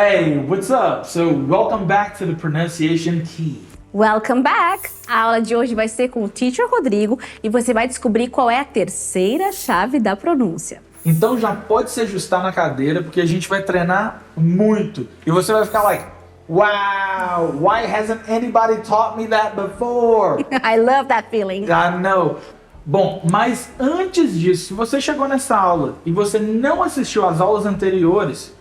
Hey, what's up? So, welcome back to the Pronunciation Key. Welcome back! A aula de hoje vai ser com o Teacher Rodrigo e você vai descobrir qual é a terceira chave da pronúncia. Então já pode se ajustar na cadeira, porque a gente vai treinar muito. E você vai ficar like, wow, why hasn't anybody taught me that before? I love that feeling. I know. Bom, mas antes disso, se você chegou nessa aula e você não assistiu às aulas anteriores,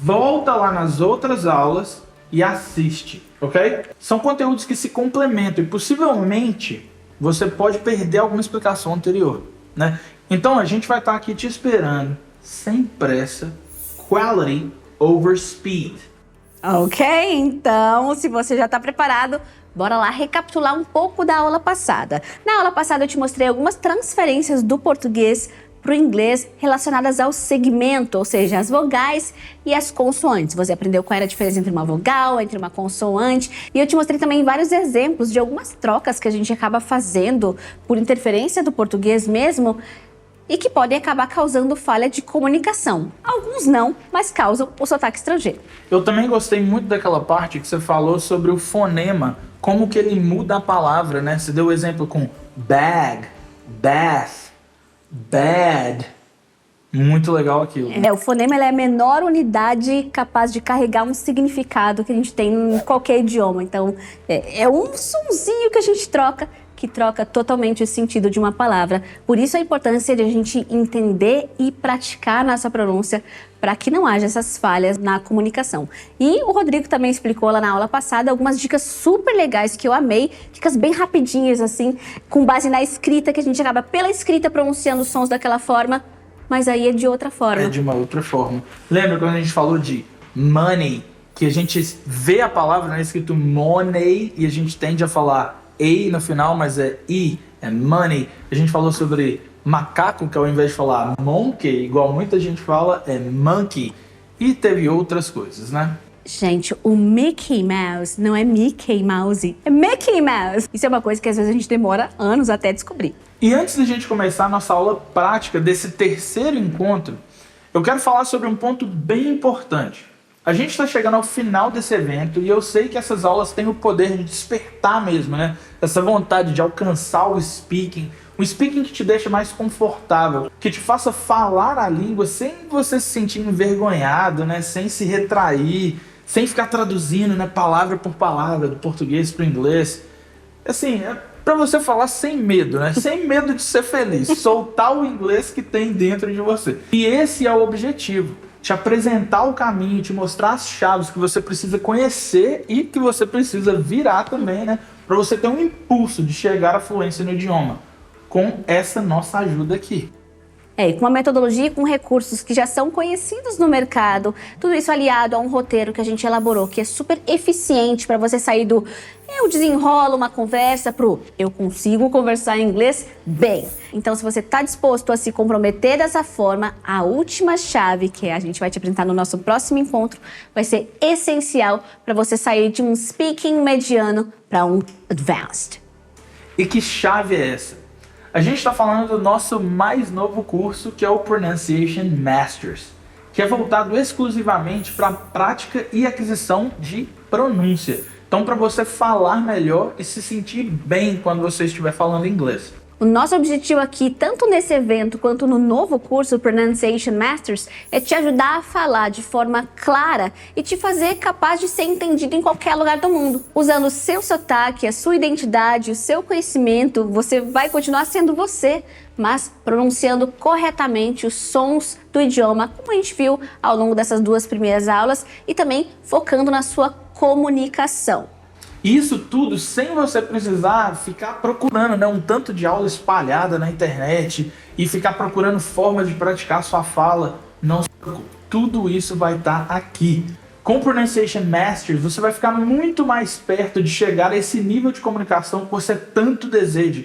volta lá nas outras aulas e assiste, ok? São conteúdos que se complementam e possivelmente você pode perder alguma explicação anterior, né? Então a gente vai estar aqui te esperando, sem pressa, quality over speed. Ok, então se você já está preparado, bora lá recapitular um pouco da aula passada. Na aula passada eu te mostrei algumas transferências do português para o inglês relacionadas ao segmento, ou seja, as vogais e as consoantes. Você aprendeu qual era a diferença entre uma vogal, entre uma consoante, e eu te mostrei também vários exemplos de algumas trocas que a gente acaba fazendo por interferência do português mesmo e que podem acabar causando falha de comunicação. Alguns não, mas causam o sotaque estrangeiro. Eu também gostei muito daquela parte que você falou sobre o fonema, como que ele muda a palavra, né? Você deu o exemplo com bag, bath, bad. Muito legal aquilo. O fonema é a menor unidade capaz de carregar um significado que a gente tem em qualquer idioma. Então, é um sonzinho que a gente troca, que troca totalmente o sentido de uma palavra. Por isso a importância de a gente entender e praticar a nossa pronúncia para que não haja essas falhas na comunicação. E o Rodrigo também explicou lá na aula passada algumas dicas super legais que eu amei, dicas bem rapidinhas assim, com base na escrita, que a gente acaba pela escrita pronunciando os sons daquela forma, mas aí é de outra forma. É de uma outra forma. Lembra quando a gente falou de money, que a gente vê a palavra, né, escrito money, e a gente tende a falar E no final, mas é I, é money. A gente falou sobre macaco, que ao invés de falar monkey, igual muita gente fala, é monkey. E teve outras coisas, né? Gente, o Mickey Mouse não é Mickey Mouse, é Mickey Mouse. Isso é uma coisa que às vezes a gente demora anos até descobrir. E antes da gente começar a nossa aula prática desse terceiro encontro, eu quero falar sobre um ponto bem importante. A gente está chegando ao final desse evento e eu sei que essas aulas têm o poder de despertar mesmo, né? Essa vontade de alcançar o speaking. Um speaking que te deixa mais confortável, que te faça falar a língua sem você se sentir envergonhado, né? Sem se retrair, sem ficar traduzindo, né, palavra por palavra, do português para o inglês. Assim, é para você falar sem medo, né? Sem medo de ser feliz. Soltar o inglês que tem dentro de você. E esse é o objetivo. Te apresentar o caminho, te mostrar as chaves que você precisa conhecer e que você precisa virar também, né? Para você ter um impulso de chegar à fluência no idioma. Com essa nossa ajuda aqui. Com uma metodologia e com recursos que já são conhecidos no mercado, tudo isso aliado a um roteiro que a gente elaborou, que é super eficiente para você sair do eu desenrolo uma conversa pro eu consigo conversar em inglês bem. Então, se você está disposto a se comprometer dessa forma, a última chave que a gente vai te apresentar no nosso próximo encontro vai ser essencial para você sair de um speaking mediano para um advanced. E que chave é essa? A gente está falando do nosso mais novo curso, que é o Pronunciation Masters, que é voltado exclusivamente para a prática e aquisição de pronúncia. Então, para você falar melhor e se sentir bem quando você estiver falando inglês. O nosso objetivo aqui, tanto nesse evento quanto no novo curso Pronunciation Masters, é te ajudar a falar de forma clara e te fazer capaz de ser entendido em qualquer lugar do mundo. Usando o seu sotaque, a sua identidade, o seu conhecimento, você vai continuar sendo você, mas pronunciando corretamente os sons do idioma, como a gente viu ao longo dessas duas primeiras aulas, e também focando na sua comunicação. Isso tudo sem você precisar ficar procurando, né, um tanto de aula espalhada na internet e ficar procurando formas de praticar sua fala. Não se preocupe, tudo isso vai estar aqui. Com o Pronunciation Masters, você vai ficar muito mais perto de chegar a esse nível de comunicação que você tanto deseja.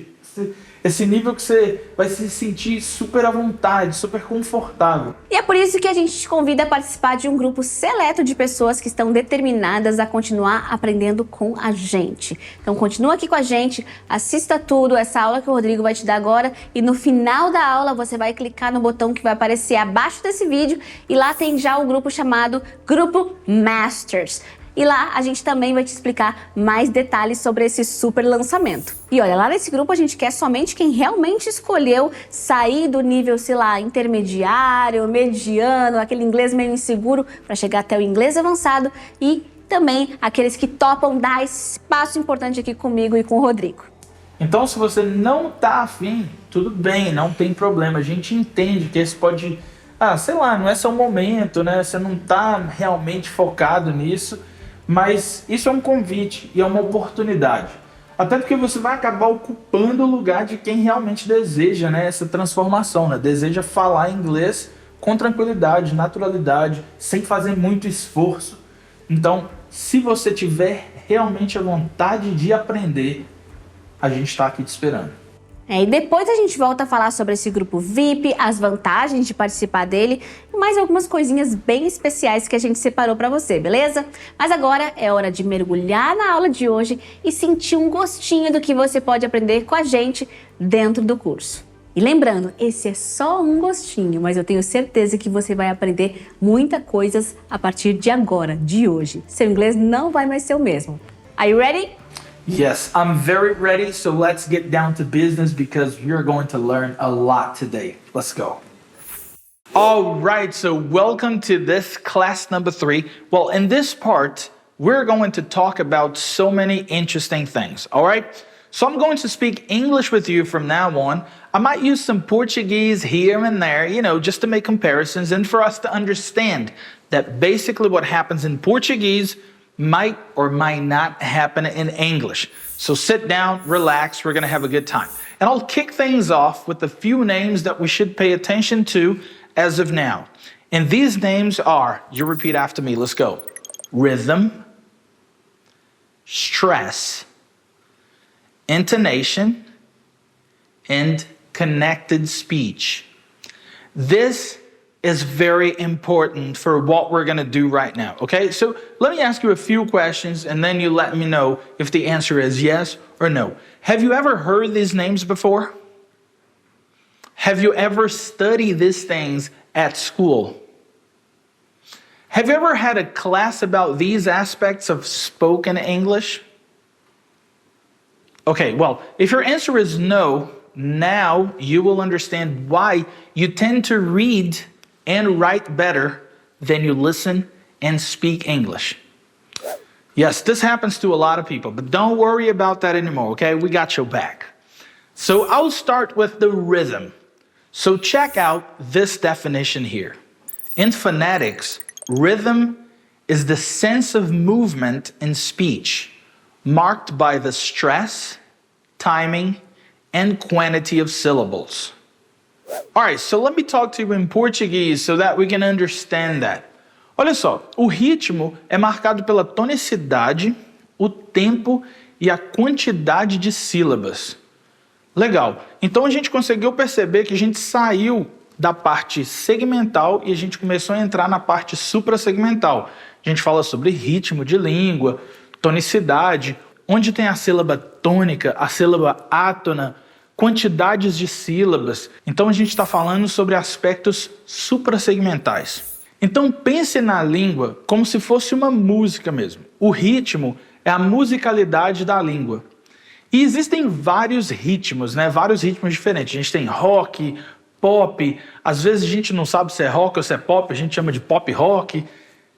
esse nível que você vai se sentir super à vontade, super confortável. E é por isso que a gente te convida a participar de um grupo seleto de pessoas que estão determinadas a continuar aprendendo com a gente. Então continua aqui com a gente, assista tudo, essa aula que o Rodrigo vai te dar agora, e no final da aula você vai clicar no botão que vai aparecer abaixo desse vídeo e lá tem já o grupo chamado Grupo Masters. E lá a gente também vai te explicar mais detalhes sobre esse super lançamento. E olha, lá nesse grupo a gente quer somente quem realmente escolheu sair do nível, sei lá, intermediário, mediano, aquele inglês meio inseguro, para chegar até o inglês avançado, e também aqueles que topam dar esse passo importante aqui comigo e com o Rodrigo. Então, se você não tá afim, tudo bem, não tem problema. A gente entende que esse pode... sei lá, não é seu momento, né? Você não tá realmente focado nisso. Mas isso é um convite e é uma oportunidade. Até porque você vai acabar ocupando o lugar de quem realmente deseja, né, essa transformação, né? Deseja falar inglês com tranquilidade, naturalidade, sem fazer muito esforço. Então, se você tiver realmente a vontade de aprender, a gente está aqui te esperando. E depois a gente volta a falar sobre esse grupo VIP, as vantagens de participar dele e mais algumas coisinhas bem especiais que a gente separou para você, beleza? Mas agora é hora de mergulhar na aula de hoje e sentir um gostinho do que você pode aprender com a gente dentro do curso. E lembrando, esse é só um gostinho, mas eu tenho certeza que você vai aprender muitas coisas a partir de agora, de hoje. Seu inglês não vai mais ser o mesmo. Are you ready? Yes, I'm very ready, so let's get down to business because we're going to learn a lot today. Let's go. All right, so welcome to this class number 3. Well, in this part, we're going to talk about so many interesting things, all right? So I'm going to speak English with you from now on. I might use some Portuguese here and there, just to make comparisons and for us to understand that basically what happens in Portuguese might or might not happen in English. So sit down, relax, we're gonna have a good time. And I'll kick things off with a few names that we should pay attention to as of now. And these names are, you repeat after me, let's go. Rhythm, stress, intonation, and connected speech. This is very important for what we're going to do right now, okay? So let me ask you a few questions and then you let me know if the answer is yes or no. Have you ever heard these names before? Have you ever studied these things at school? Have you ever had a class about these aspects of spoken English? Okay, well, if your answer is no, now you will understand why you tend to read and write better than you listen and speak English. Yes, this happens to a lot of people, but don't worry about that anymore, okay? We got your back. So I'll start with the rhythm. So check out this definition here. In phonetics, rhythm is the sense of movement in speech, marked by the stress, timing, and quantity of syllables. All right, so let me talk to you in Portuguese so that we can understand that. Olha só, o ritmo é marcado pela tonicidade, o tempo e a quantidade de sílabas. Legal. Então a gente conseguiu perceber que a gente saiu da parte segmental e a gente começou a entrar na parte suprassegmental. A gente fala sobre ritmo de língua, tonicidade, onde tem a sílaba tônica, a sílaba átona, quantidades de sílabas. Então a gente está falando sobre aspectos suprassegmentais. Então pense na língua como se fosse uma música mesmo. O ritmo é a musicalidade da língua. E existem vários ritmos, né? Vários ritmos diferentes. A gente tem rock, pop, às vezes a gente não sabe se é rock ou se é pop, a gente chama de pop rock.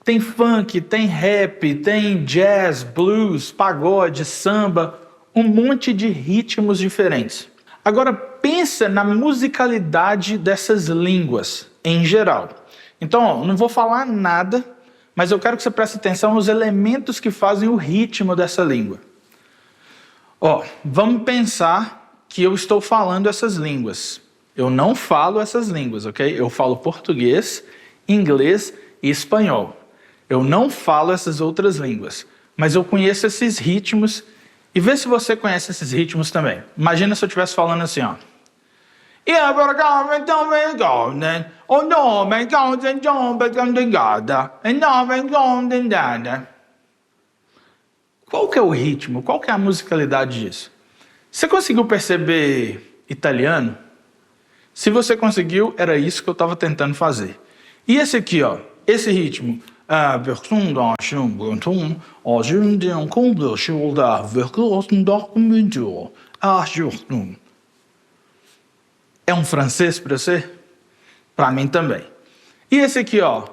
Tem funk, tem rap, tem jazz, blues, pagode, samba, um monte de ritmos diferentes. Agora pensa na musicalidade dessas línguas em geral. Então, não vou falar nada, mas eu quero que você preste atenção nos elementos que fazem o ritmo dessa língua. Vamos pensar que eu estou falando essas línguas. Eu não falo essas línguas, ok? Eu falo português, inglês e espanhol. Eu não falo essas outras línguas, mas eu conheço esses ritmos E vê se você conhece esses ritmos também. Imagina se eu estivesse falando assim, ó. Qual que é o ritmo? Qual que é a musicalidade disso? Você conseguiu perceber italiano? Se você conseguiu, era isso que eu estava tentando fazer. E esse aqui, ó, esse ritmo. É um francês para você? Para mim também. E esse aqui, ó.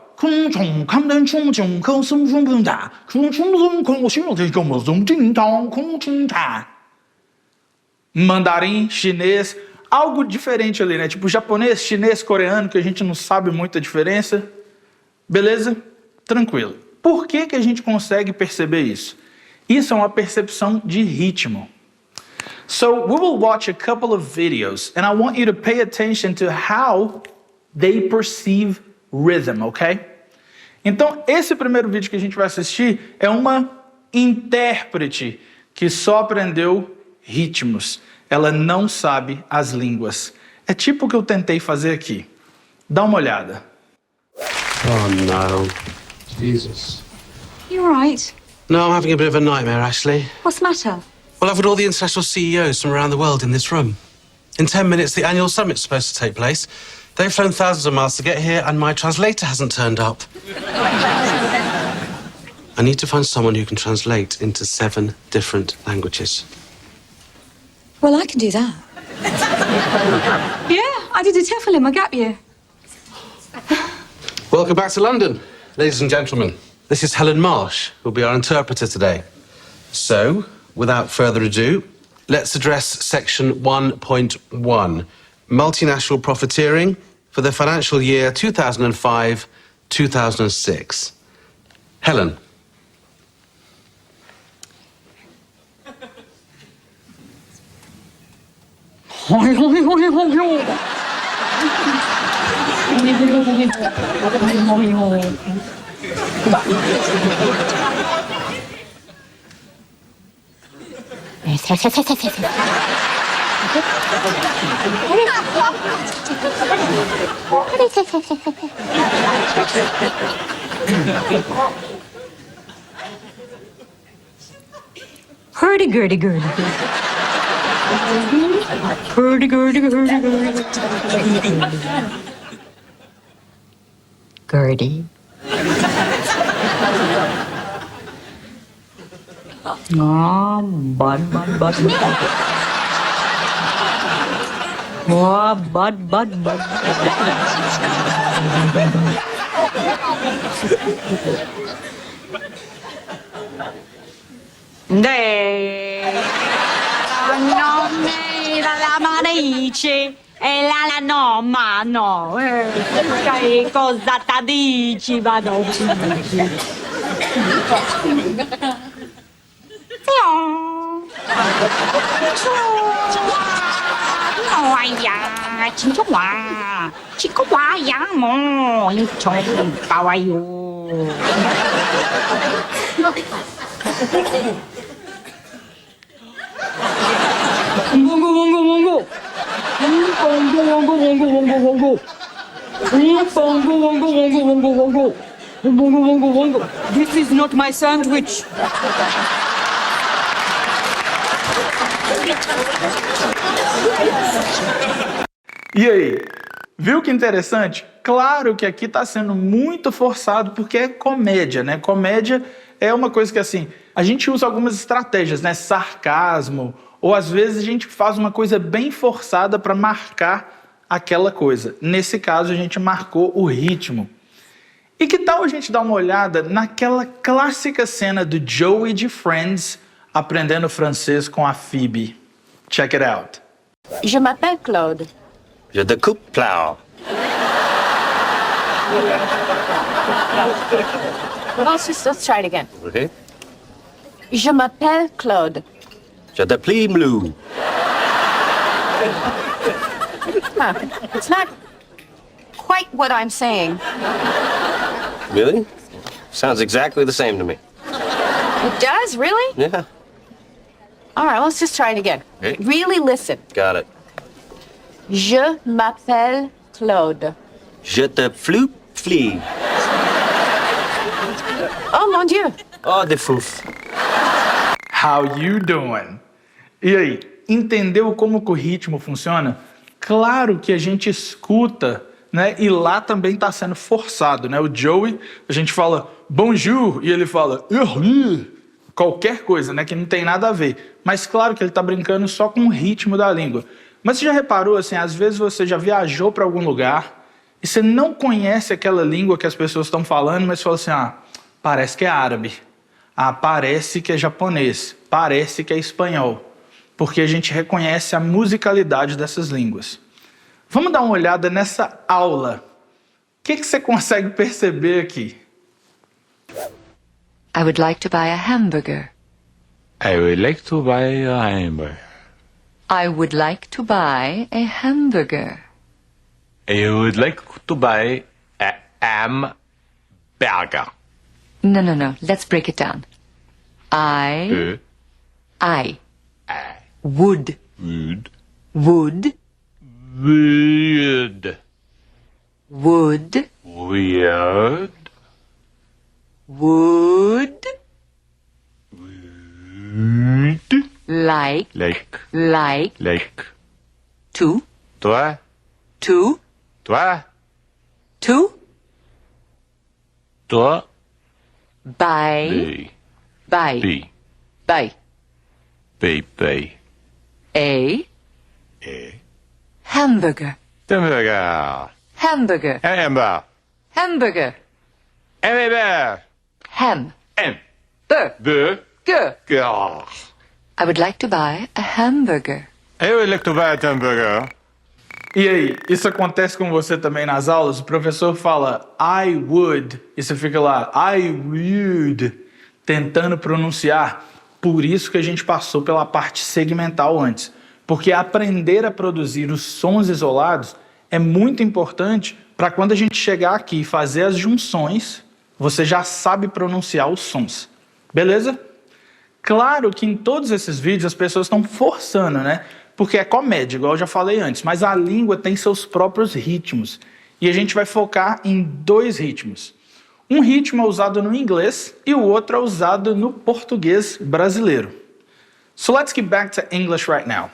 Mandarim, chinês, algo diferente ali, né? Tipo japonês, chinês, coreano, que a gente não sabe muita diferença. Beleza? Tranquilo. Por que que a gente consegue perceber isso? Isso é uma percepção de ritmo. So we will watch a couple of videos and I want you to pay attention to how they perceive rhythm, ok? Então, esse primeiro vídeo que a gente vai assistir é uma intérprete que só aprendeu ritmos. Ela não sabe as línguas. É tipo o que eu tentei fazer aqui. Dá uma olhada. Oh, no. Jesus. You all right? No, I'm having a bit of a nightmare, Ashley. What's the matter? Well, I've got all the international CEOs from around the world in this room. In 10 minutes, the annual summit's supposed to take place. They've flown thousands of miles to get here, and my translator hasn't turned up. I need to find someone who can translate into 7 different languages. Well, I can do that. Yeah, I did a TEFL in my gap year. Welcome back to London, ladies and gentlemen. This is Helen Marsh, who'll be our interpreter today. So, without further ado, let's address section 1.1, multinational profiteering for the financial year 2005-2006. Helen. Hurdy-gurdy-gurdy. Hurdy-gurdy-gurdy-gurdy. Gurdy. Oh, bud. Oh, bud. Non mi la manici e la no, ma no. Che cosa ti dici, vado? This is not my sandwich. E aí? Viu que interessante? Claro que aqui está sendo muito forçado porque é comédia, né? Comédia é uma coisa que, assim, a gente usa algumas estratégias, né? Sarcasmo, ou às vezes a gente faz uma coisa bem forçada para marcar aquela coisa. Nesse caso, a gente marcou o ritmo. E que tal a gente dar uma olhada naquela clássica cena do Joey de Friends aprendendo francês com a Phoebe? Check it out. Je m'appelle Claude. Je découpe plow. Let's try it again. Okay. Je m'appelle Claude. Je déplie blue. Huh. It's not quite what I'm saying. Really? Sounds exactly the same to me. It does, really? Yeah. All right, let's just try it again. Okay. Really listen. Got it. Je m'appelle Claude. Je te flee. Oh, mon Dieu. Oh, de fouf. How you doing? E aí, entendeu como que o ritmo funciona? Claro que a gente escuta, né? E lá também está sendo forçado, né? O Joey, a gente fala bonjour e ele fala qualquer coisa, né? Que não tem nada a ver. Mas claro que ele está brincando só com o ritmo da língua. Mas você já reparou, assim, às vezes você já viajou para algum lugar e você não conhece aquela língua que as pessoas estão falando, mas você fala assim, ah, parece que é árabe. Ah, parece que é japonês. Parece que é espanhol. Porque a gente reconhece a musicalidade dessas línguas. Vamos dar uma olhada nessa aula. O que você consegue perceber aqui? I would like to buy a hamburger. I would like to buy a hamburger. I would like to buy a hamburger. I would like to buy a hamburger. No. Let's break it down. I would Would. would Weird. would Weird. would Weird. like Like. to Toi. to Toi. to Toi. buy B. buy B. buy B. B. a A. hamburger Hamburger. hamburger Hamburger. hamburger Hamburger. ham M. bur The. ger. Girl. I would like to buy a hamburger. I would like to buy a hamburger. E aí, isso acontece com você também nas aulas? O professor fala I would e você fica lá I would tentando pronunciar. Por isso que a gente passou pela parte segmental antes. Porque aprender a produzir os sons isolados é muito importante para quando a gente chegar aqui e fazer as junções, você já sabe pronunciar os sons. Beleza? Claro que em todos esses vídeos as pessoas estão forçando, né? Porque é comédia, igual eu já falei antes, mas a língua tem seus próprios ritmos. E a gente vai focar em 2 ritmos. Um ritmo é usado no inglês e o outro é usado no português brasileiro. So let's get back to English right now.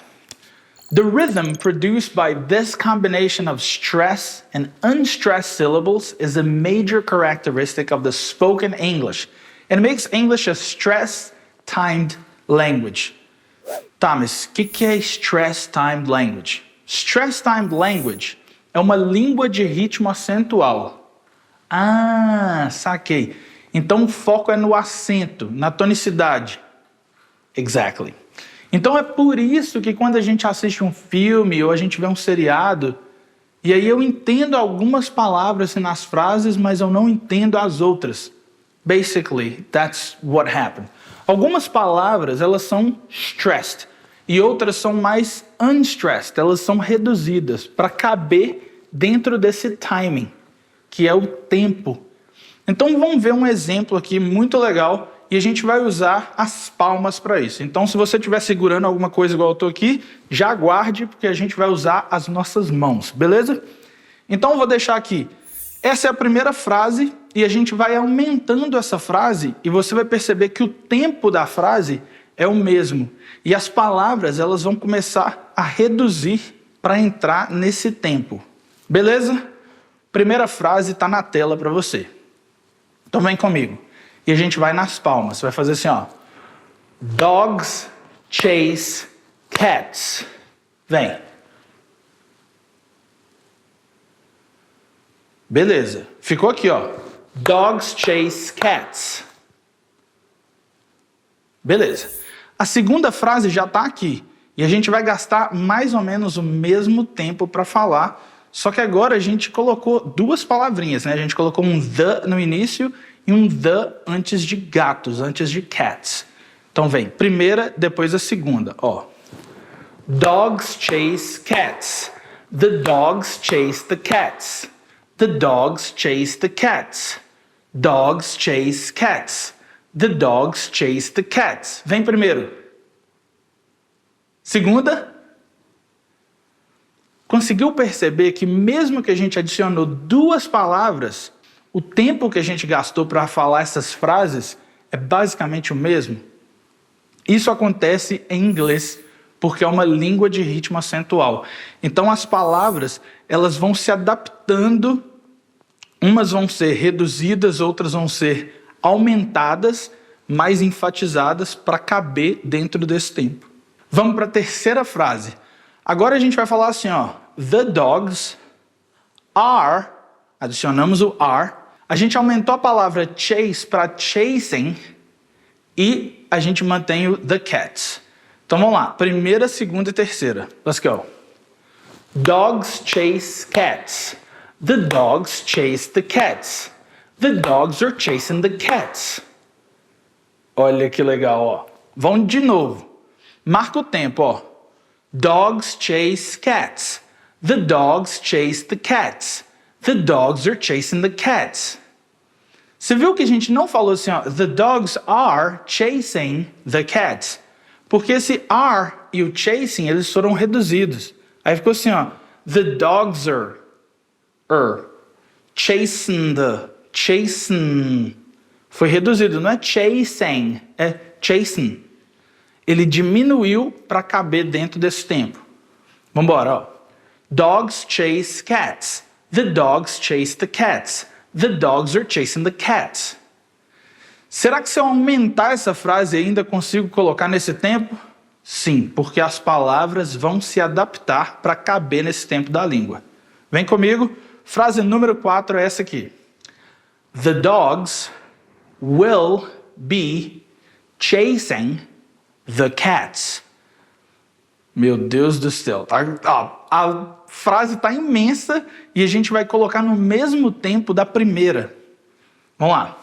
The rhythm produced by this combination of stress and unstressed syllables is a major characteristic of the spoken English. And it makes English a stress-timed language. Tá, mas o que é stress-timed language? Stress-timed language é uma língua de ritmo acentual. Ah, saquei. Então o foco é no acento, na tonicidade. Exactly. Então é por isso que quando a gente assiste um filme ou a gente vê um seriado, e aí eu entendo algumas palavras nas frases, mas eu não entendo as outras. Basically, that's what happened. Algumas palavras, elas são stressed e outras são mais unstressed, elas são reduzidas para caber dentro desse timing, que é o tempo. Então vamos ver um exemplo aqui muito legal e a gente vai usar as palmas para isso. Então se você estiver segurando alguma coisa igual eu estou aqui, já aguarde porque a gente vai usar as nossas mãos, beleza? Então eu vou deixar aqui. Essa é a primeira frase e a gente vai aumentando essa frase e você vai perceber que o tempo da frase é o mesmo. E as palavras elas vão começar a reduzir para entrar nesse tempo. Beleza? Primeira frase está na tela para você. Então vem comigo. E a gente vai nas palmas. Você vai fazer assim, ó. Dogs chase cats. Vem. Beleza. Ficou aqui, ó. Dogs chase cats. Beleza. A segunda frase já está aqui. E a gente vai gastar mais ou menos o mesmo tempo para falar. Só que agora a gente colocou 2 palavrinhas, né? A gente colocou um the no início e um the antes de gatos, antes de cats. Então vem, primeira, depois a segunda, ó. Dogs chase cats. The dogs chase the cats. The dogs chase the cats. Dogs chase cats. The dogs chase the cats. Vem primeiro. Segunda, conseguiu perceber que mesmo que a gente adicionou 2 palavras, o tempo que a gente gastou para falar essas frases é basicamente o mesmo? Isso acontece em inglês, porque é uma língua de ritmo acentual. Então as palavras, elas vão se adaptando, umas vão ser reduzidas, outras vão ser aumentadas, mais enfatizadas para caber dentro desse tempo. Vamos para a terceira frase. Agora a gente vai falar assim, ó. The dogs are, adicionamos o are, a gente aumentou a palavra chase para chasing e a gente mantém o the cats. Então vamos lá, primeira, segunda e terceira. Let's go. Dogs chase cats. The dogs chase the cats. The dogs are chasing the cats. Olha que legal, ó. Vamos de novo. Marca o tempo, ó. Dogs chase cats. The dogs chase the cats. The dogs are chasing the cats. Você viu que a gente não falou assim, ó, the dogs are chasing the cats? Porque esse are e o chasing, eles foram reduzidos. Aí ficou assim, ó, the dogs are chasing the, chasing. Foi reduzido, não é chasing, é chasing. Ele diminuiu para caber dentro desse tempo. Vamos embora, ó. Dogs chase cats. The dogs chase the cats. The dogs are chasing the cats. Será que se eu aumentar essa frase ainda consigo colocar nesse tempo? Sim, porque as palavras vão se adaptar para caber nesse tempo da língua. Vem comigo. Frase número 4 é essa aqui. The dogs will be chasing the cats. Meu Deus do céu. A frase está imensa e a gente vai colocar no mesmo tempo da primeira. Vamos lá.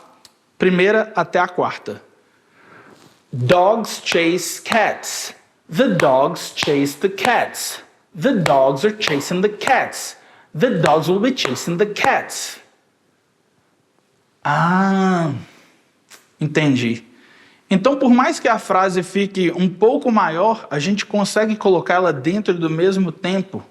Primeira até a quarta. Dogs chase cats. The dogs chase the cats. The dogs are chasing the cats. The dogs will be chasing the cats. Ah, entendi. Então, por mais que a frase fique um pouco maior, a gente consegue colocá-la dentro do mesmo tempo.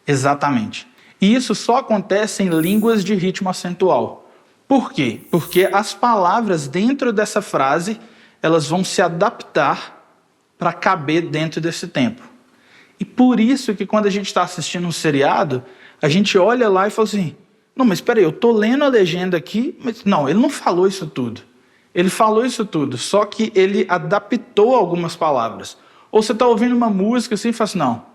Exatamente. E isso só acontece em línguas de ritmo acentual. Por quê? Porque as palavras dentro dessa frase, elas vão se adaptar para caber dentro desse tempo. E por isso que quando a gente está assistindo um seriado, a gente olha lá e fala assim, não, mas espera aí, eu estou lendo a legenda aqui, mas não, ele não falou isso tudo. Ele falou isso tudo, só que ele adaptou algumas palavras. Ou você está ouvindo uma música assim e fala assim, não,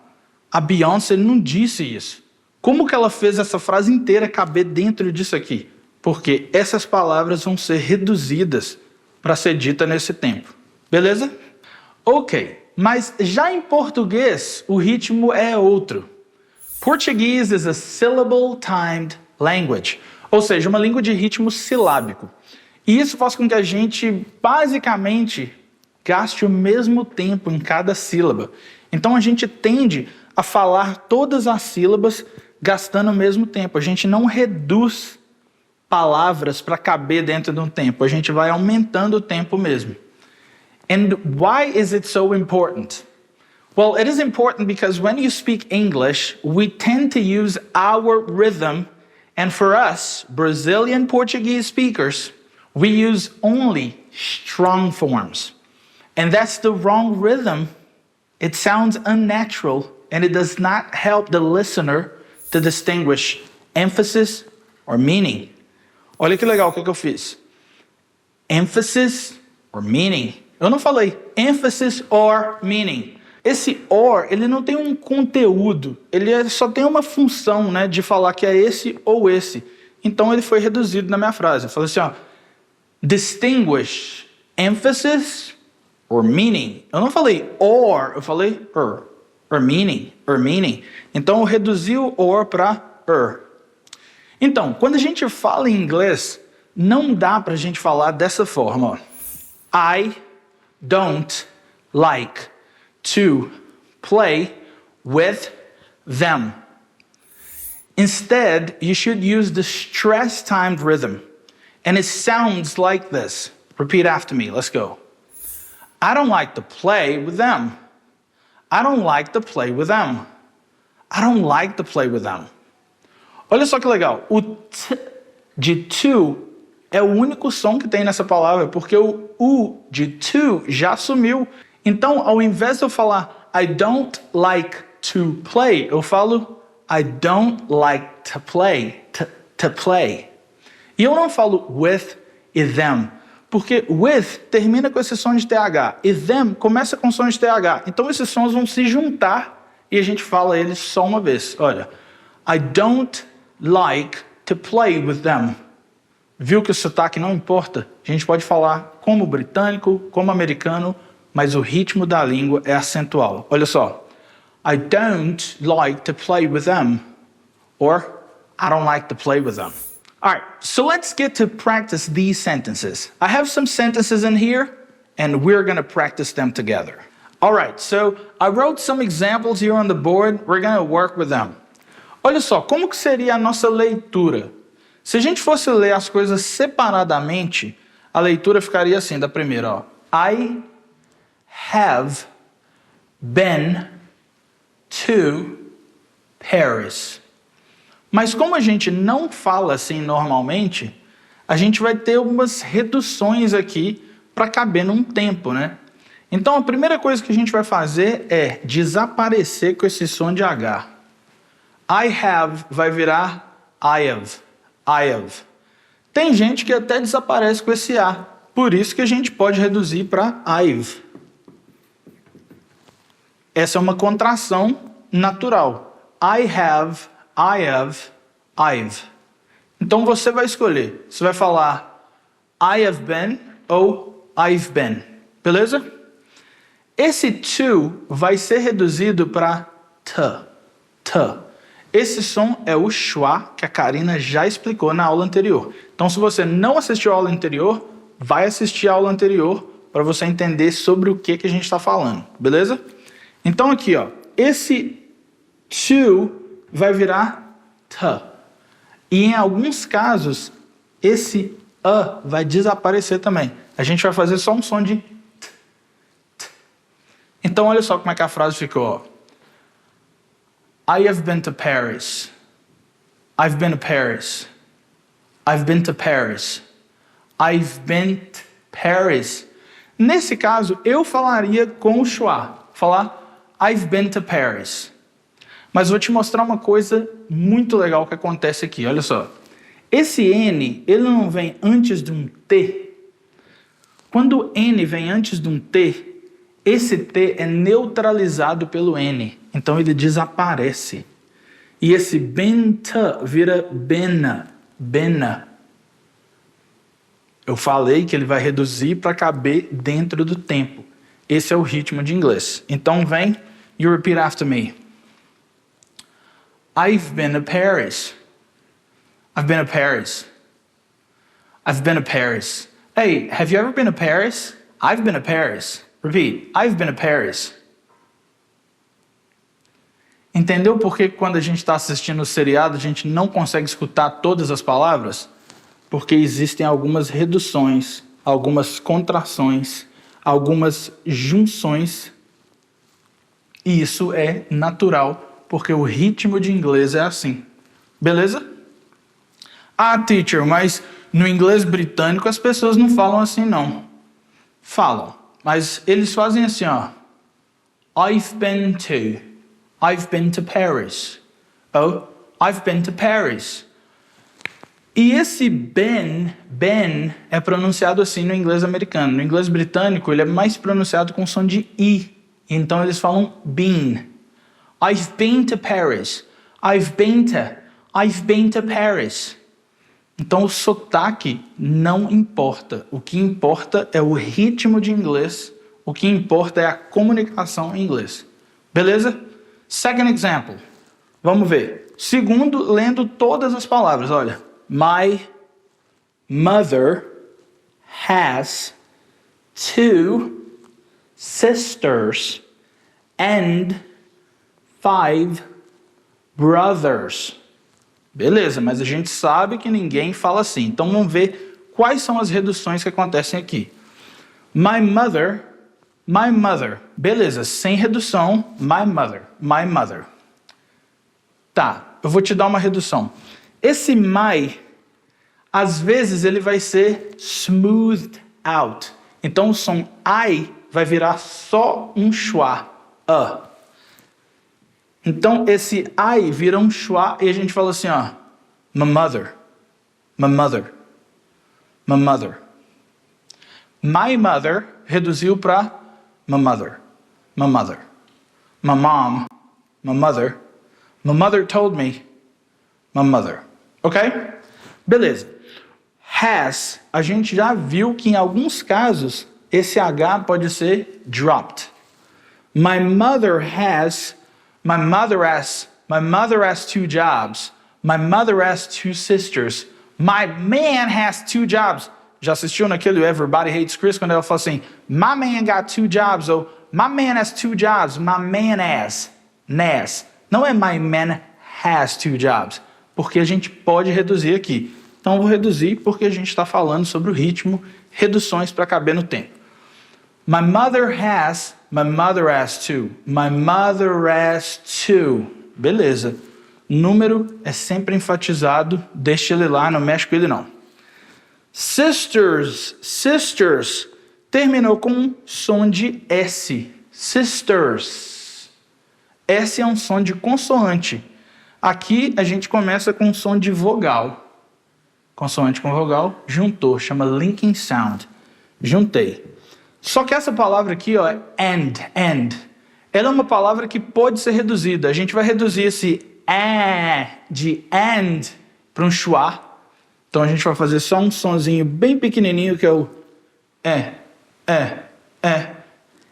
a Beyoncé não disse isso. Como que ela fez essa frase inteira caber dentro disso aqui? Porque essas palavras vão ser reduzidas para ser dita nesse tempo. Beleza? Ok, mas já em português o ritmo é outro. Português is a syllable-timed language, ou seja, uma língua de ritmo silábico. E isso faz com que a gente, basicamente, gaste o mesmo tempo em cada sílaba. Então a gente tende a falar todas as sílabas gastando o mesmo tempo. A gente não reduz palavras para caber dentro de um tempo. A gente vai aumentando o tempo mesmo. And why is it so important? Well, it is important because when you speak English, we tend to use our rhythm. And for us, Brazilian Portuguese speakers, we use only strong forms. And that's the wrong rhythm. It sounds unnatural and it does not help the listener to distinguish emphasis or meaning. Olha que legal o que eu fiz. Emphasis or meaning. Eu não falei emphasis or meaning. Esse or, ele não tem um conteúdo, ele só tem uma função, né, de falar que é esse ou esse. Então ele foi reduzido na minha frase. Eu falei assim, ó, distinguish emphasis or meaning. Eu não falei or, eu falei or meaning. Então eu reduzi o or para Então, quando a gente fala em inglês, não dá pra gente falar dessa forma, ó. I don't like to play with them. Instead, you should use the stress-timed rhythm. And it sounds like this. Repeat after me. Let's go. I don't like to play with them. I don't like to play with them. I don't like to play with them. Olha só que legal. O t de to é o único som que tem nessa palavra, porque o u de to já sumiu. Então, ao invés de eu falar I don't like to play, eu falo I don't like to play. To play. E eu não falo with e them, porque with termina com esse som de TH e them começa com som de TH. Então esses sons vão se juntar e a gente fala eles só uma vez. Olha, I don't like to play with them. Viu que o sotaque não importa? A gente pode falar como britânico, como americano, mas o ritmo da língua é acentual. Olha só. I don't like to play with them. Or, I don't like to play with them. All right, so let's get to practice these sentences. I have some sentences in here, and we're going to practice them together. All right, so I wrote some examples here on the board. We're going to work with them. Olha só, como que seria a nossa leitura? Se a gente fosse ler as coisas separadamente, a leitura ficaria assim, da primeira, ó. I have been to Paris. Mas como a gente não fala assim normalmente, a gente vai ter algumas reduções aqui para caber num tempo, né? Então a primeira coisa que a gente vai fazer é desaparecer com esse som de H. I have vai virar I have. I have. Tem gente que até desaparece com esse A. Por isso que a gente pode reduzir para I've. Essa é uma contração natural. I have, I've. Então você vai escolher. Você vai falar I have been ou I've been. Beleza? Esse to vai ser reduzido para t. Esse som é o schwa que a Karina já explicou na aula anterior. Então se você não assistiu a aula anterior, vai assistir a aula anterior para você entender sobre o que a gente está falando. Beleza? Então aqui, ó, esse to vai virar t. E em alguns casos, esse a vai desaparecer também. A gente vai fazer só um som de t. Então olha só como é que a frase ficou, ó. I have been to Paris. I've been to Paris. I've been to Paris. I've been to Paris. Nesse caso, eu falaria com o schwa. Falar I've been to Paris. Mas vou te mostrar uma coisa muito legal que acontece aqui. Olha só. Esse N, ele não vem antes de um T. Quando N vem antes de um T, esse T é neutralizado pelo N. Então ele desaparece. E esse benta vira bena. Eu falei que ele vai reduzir para caber dentro do tempo. Esse é o ritmo de inglês. Então vem, you repeat after me. I've been to Paris. I've been to Paris. I've been to Paris. Hey, have you ever been to Paris? I've been to Paris. Repeat. I've been to Paris. Entendeu por que quando a gente está assistindo o seriado a gente não consegue escutar todas as palavras? Porque existem algumas reduções, algumas contrações, algumas junções. E isso é natural, porque o ritmo de inglês é assim. Beleza? Ah, teacher, mas no inglês britânico as pessoas não falam assim, não. Falam, mas eles fazem assim, ó. I've been to Paris. Oh, I've been to Paris. E esse ben é pronunciado assim no inglês americano. No inglês britânico, ele é mais pronunciado com som de I. Então eles falam been. I've been to Paris. I've been to Paris. Então o sotaque não importa. O que importa é o ritmo de inglês. O que importa é a comunicação em inglês. Beleza? Second example. Vamos ver. Segundo, lendo todas as palavras. Olha. My mother has 2 sisters and 5 brothers. Beleza, mas a gente sabe que ninguém fala assim. Então vamos ver quais são as reduções que acontecem aqui. My mother My mother. Beleza, sem redução. My mother. My mother. Tá, eu vou te dar uma redução. Esse my, às vezes, ele vai ser smoothed out. Então, o som I vai virar só um schwa. Então, esse I vira um schwa e a gente fala assim, ó. My mother. My mother. My mother. My mother reduziu para my mother. My mother. My mom. My mother. My mother told me. My mother. Ok? Beleza. Has, a gente já viu que em alguns casos esse H pode ser dropped. My mother has 2 jobs. My mother has 2 sisters. My man has 2 jobs. Já assistiu naquele Everybody Hates Chris quando ela fala assim, my man got 2 jobs, ou my man has 2 jobs, my man has. Não é my man has 2 jobs, porque a gente pode reduzir aqui. Então eu vou reduzir porque a gente está falando sobre o ritmo, reduções para caber no tempo. My mother has 2. My mother has 2. Beleza. Número é sempre enfatizado, deixa ele lá, não mexe com ele não. Sisters, terminou com um som de S. Sisters. S é um som de consoante. Aqui a gente começa com um som de vogal. Consoante com vogal, juntou, chama linking sound. Juntei. Só que essa palavra aqui, ó, end. Ela é uma palavra que pode ser reduzida. A gente vai reduzir esse de and para um schwa. Então a gente vai fazer só um sonzinho bem pequenininho que é o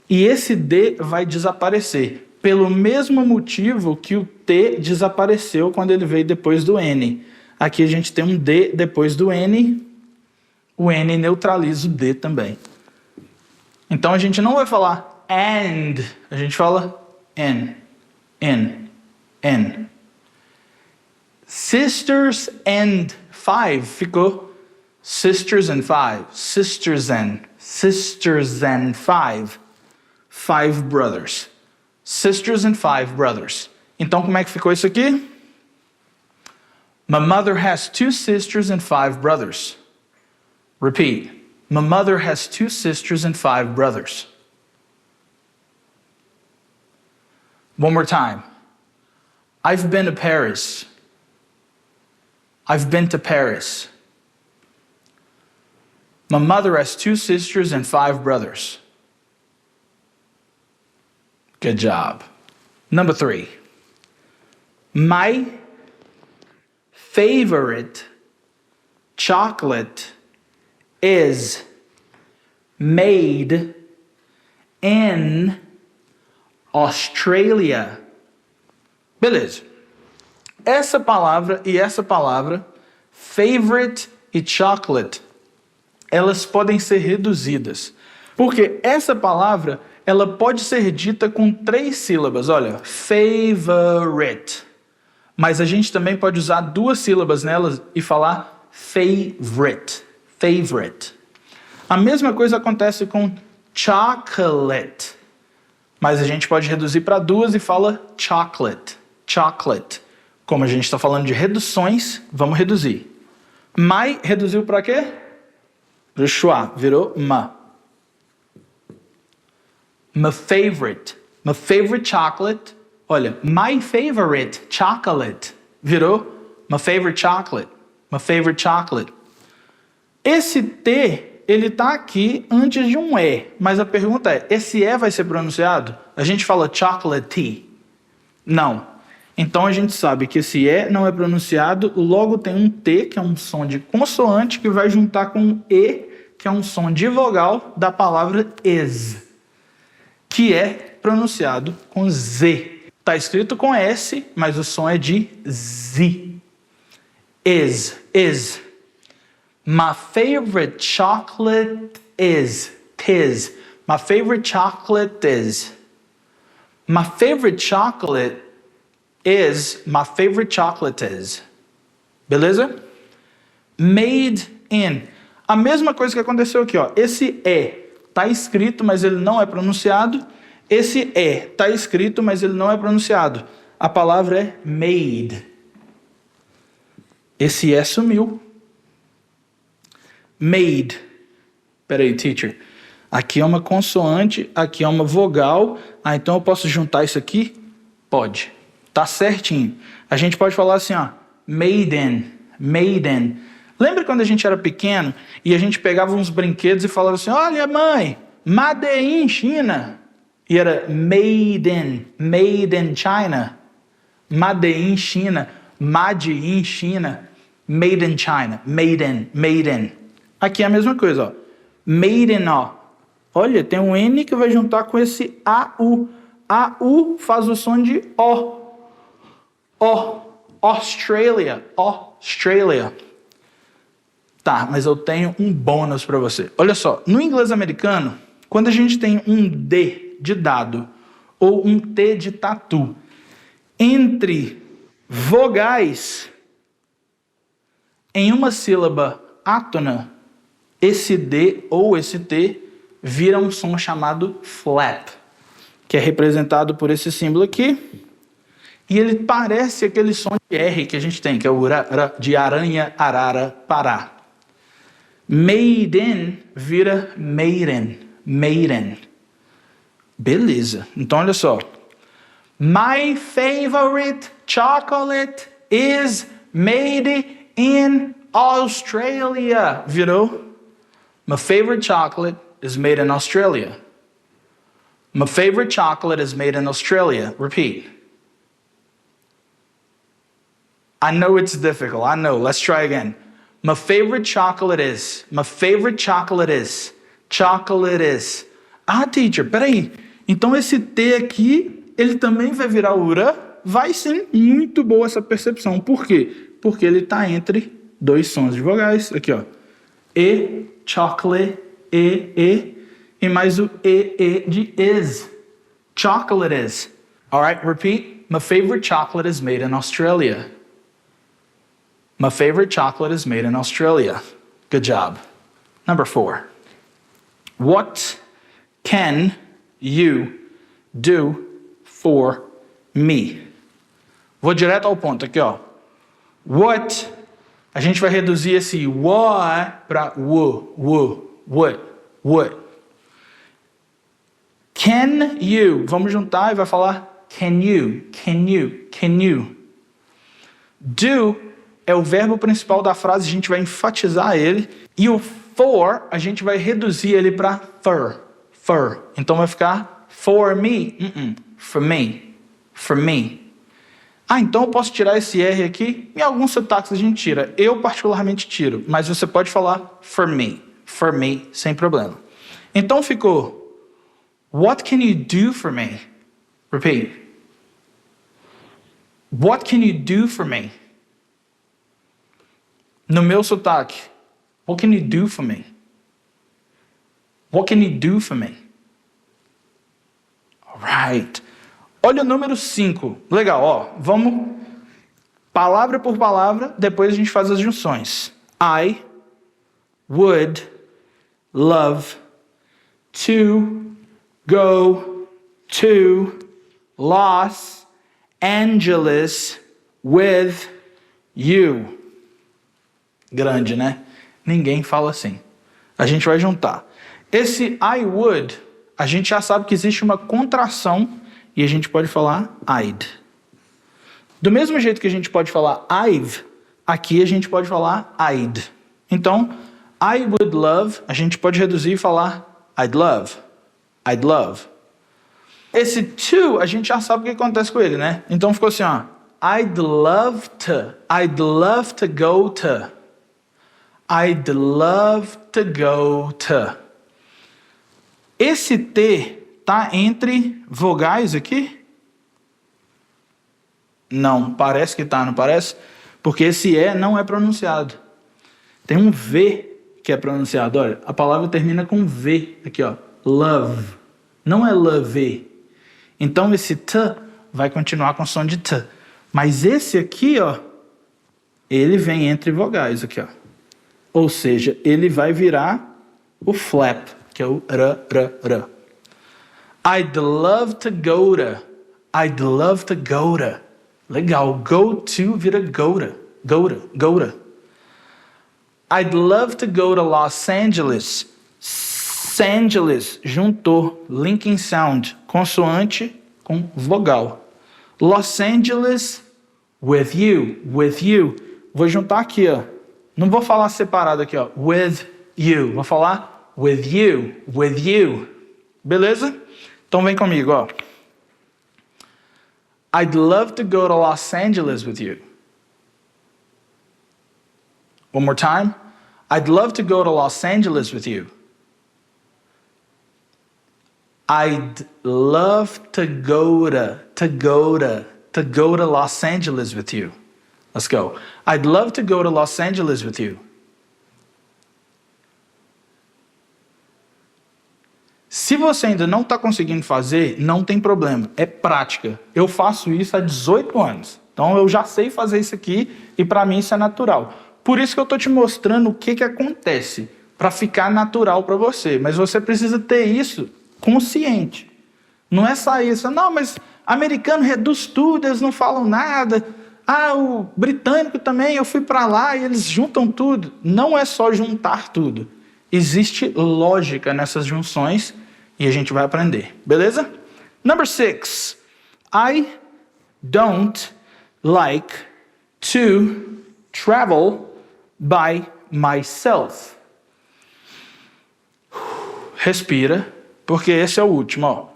E esse D vai desaparecer. Pelo mesmo motivo que o T desapareceu quando ele veio depois do N. Aqui a gente tem um D depois do N. O N neutraliza o D também. Então a gente não vai falar and. A gente fala N. Sisters and 5 ficou sisters and 5. Sisters and 5. 5 brothers. Sisters and 5 brothers. Então como é que ficou isso aqui? My mother has 2 sisters and 5 brothers. Repeat. My mother has 2 sisters and 5 brothers. One more time. I've been to Paris. I've been to Paris. My mother has 2 sisters and 5 brothers. Good job. Number 3. My favorite chocolate is made in Australia. Beleza. Essa palavra e essa palavra, favorite e chocolate, elas podem ser reduzidas. Porque essa palavra, ela pode ser dita com 3 sílabas. Olha, favorite. Mas a gente também pode usar 2 sílabas nelas e falar favorite. Favorite. A mesma coisa acontece com chocolate. Mas a gente pode reduzir para 2 e fala chocolate. Chocolate. Como a gente está falando de reduções, vamos reduzir. My reduziu para quê? Para o schwa, virou ma. My favorite. My favorite chocolate. Olha, my favorite chocolate. Virou my favorite chocolate. My favorite chocolate. Esse T, ele tá aqui antes de um E. Mas a pergunta é, esse E vai ser pronunciado? A gente fala chocolate. Não. Então a gente sabe que esse E não é pronunciado, logo tem um T, que é um som de consoante, que vai juntar com um E, que é um som de vogal da palavra is, que é pronunciado com Z. Está escrito com S, mas o som é de Z. Is. My favorite chocolate is. Tis. My favorite chocolate is. My favorite chocolate is. My favorite chocolate is. Beleza? Made in. A mesma coisa que aconteceu aqui, ó. Esse E está escrito, mas ele não é pronunciado. Esse é está escrito, mas ele não é pronunciado. A palavra é made. Esse é sumiu. Made. Peraí, teacher. Aqui é uma consoante, aqui é uma vogal. Ah, então eu posso juntar isso aqui? Pode. Tá certinho. A gente pode falar assim, ó. Maiden. Maiden. Lembra quando a gente era pequeno e a gente pegava uns brinquedos e falava assim, olha mãe, made in China. E era made in China. Made in China. Made in China. Made in China. Made in. Aqui é a mesma coisa, ó. Made in, ó. Olha, tem um N que vai juntar com esse AU. AU faz o som de O. O. Australia. Australia. Tá, mas eu tenho um bônus para você. Olha só, no inglês americano, quando a gente tem um D de dado ou um T de tatu, entre vogais em uma sílaba átona, esse D ou esse T vira um som chamado flap, que é representado por esse símbolo aqui. E ele parece aquele som de R que a gente tem, que é o de aranha, arara, pará. Made in vira maiden. Maiden. Beleza. Então, olha só. My favorite chocolate is made in Australia. Virou? My favorite chocolate is made in Australia. My favorite chocolate is made in Australia. Repeat. I know it's difficult. I know. Let's try again. My favorite chocolate is. My favorite chocolate is. Chocolate is. Ah, teacher, peraí. Então esse T aqui, ele também vai virar ura? Vai sim. Muito boa essa percepção. Por quê? Porque ele está entre dois sons de vogais. Aqui, ó. E, chocolate, e mais o E de is. Chocolate is. All right, repeat. My favorite chocolate is made in Australia. My favorite chocolate is made in Australia. Good job. Number 4. What can you do for me? Vou direto ao ponto aqui, ó. What, a gente vai reduzir esse what para what. Can you, vamos juntar e vai falar can you. Do é o verbo principal da frase, a gente vai enfatizar ele. E o for, a gente vai reduzir ele para for. Então vai ficar for me. For me. Ah, então eu posso tirar esse R aqui? Em alguns sotaques a gente tira. Eu particularmente tiro. Mas você pode falar for me. For me, sem problema. Então ficou what can you do for me? Repeat. What can you do for me? No meu sotaque, what can you do for me? What can you do for me? All right. Olha o número 5. Legal, ó. Vamos palavra por palavra, depois a gente faz as junções. I would love to go to Los Angeles with you. Grande, né? Ninguém fala assim. A gente vai juntar. Esse I would, a gente já sabe que existe uma contração e a gente pode falar I'd. Do mesmo jeito que a gente pode falar I've, aqui a gente pode falar I'd. Então, I would love, a gente pode reduzir e falar I'd love. I'd love. Esse to, a gente já sabe o que acontece com ele, né? Então ficou assim, ó. I'd love to go to. I'd love to go to. Esse T tá entre vogais aqui? Não, parece que tá, não parece? Porque esse E não é pronunciado. Tem um V que é pronunciado. Olha, a palavra termina com V aqui, ó. Love. Não é love. Então esse T vai continuar com som de T. Mas esse aqui, ó, ele vem entre vogais aqui, ó. Ou seja, ele vai virar o flap, que é o ra. I'd love to go to. I'd love to go to. Legal. Go to vira go to. Go to. I'd love to go to Los Angeles. Angeles, juntou, linking sound, consoante com vogal. Los Angeles, with you. Vou juntar aqui, ó. Não vou falar separado aqui, ó. With you. Vou falar with you. Beleza? Então vem comigo, ó. I'd love to go to Los Angeles with you. One more time. I'd love to go to Los Angeles with you. I'd love to go to Los Angeles with you. Let's go. I'd love to go to Los Angeles with you. Se você ainda não está conseguindo fazer, não tem problema. É prática. Eu faço isso há 18 anos. Então eu já sei fazer isso aqui e para mim isso é natural. Por isso que eu estou te mostrando o que acontece para ficar natural para você. Mas você precisa ter isso consciente. Não é só isso. Não, mas americano reduz tudo, eles não falam nada. Ah, o britânico também, eu fui para lá e eles juntam tudo. Não é só juntar tudo. Existe lógica nessas junções e a gente vai aprender. Beleza? Number 6. I don't like to travel by myself. Respira. Porque esse é o último, ó.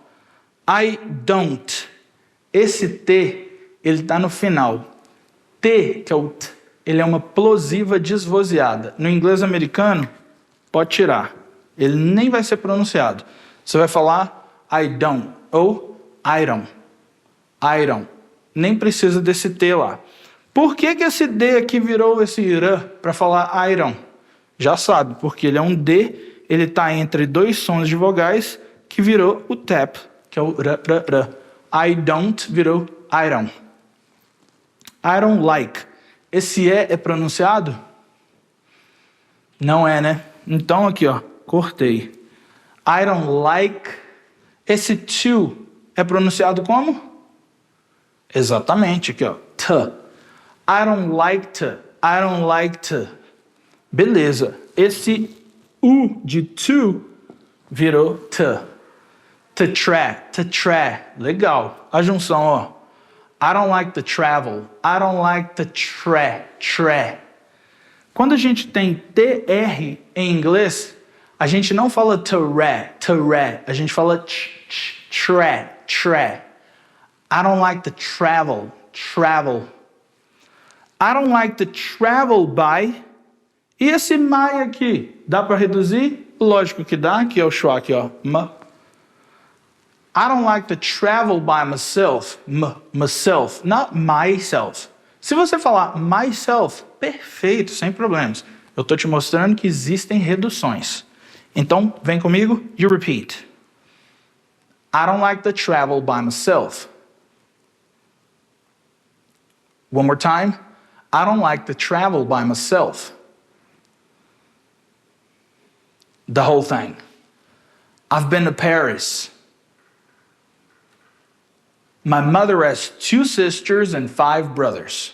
I don't. Esse T, ele tá no final. T, que é o T, ele é uma plosiva desvozeada. No inglês americano, pode tirar. Ele nem vai ser pronunciado. Você vai falar I don't ou I don't. Nem precisa desse T lá. Por que esse D aqui virou esse R para falar I don't? Já sabe, porque ele é um D. Ele está entre dois sons de vogais que virou o tap, que é o r. I don't virou I don't. I don't like. Esse é pronunciado? Não é, né? Então aqui, ó, cortei. I don't like. Esse to é pronunciado como? Exatamente, aqui, ó. T. I don't like to. Beleza. Esse U de to virou T. To try. Legal. A junção, ó. I don't like to travel. I don't like to try. Quando a gente tem TR em inglês, a gente não fala to re. A gente fala try. I don't like to travel. I don't like to travel by. E esse my aqui, dá para reduzir? Lógico que dá, que é o schwa aqui, ó. I don't like to travel by myself. Myself, not myself. Se você falar myself, perfeito, sem problemas. Eu estou te mostrando que existem reduções. Então, vem comigo, you repeat. I don't like to travel by myself. One more time. I don't like to travel by myself. The whole thing. I've been to Paris. My mother has 2 sisters and 5 brothers.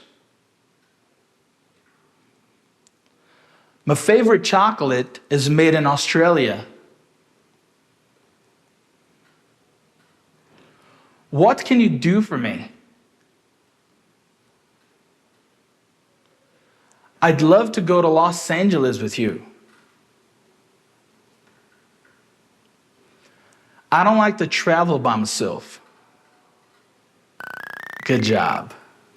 My favorite chocolate is made in Australia. What can you do for me? I'd love to go to Los Angeles with you. I don't like to travel by myself. Good job.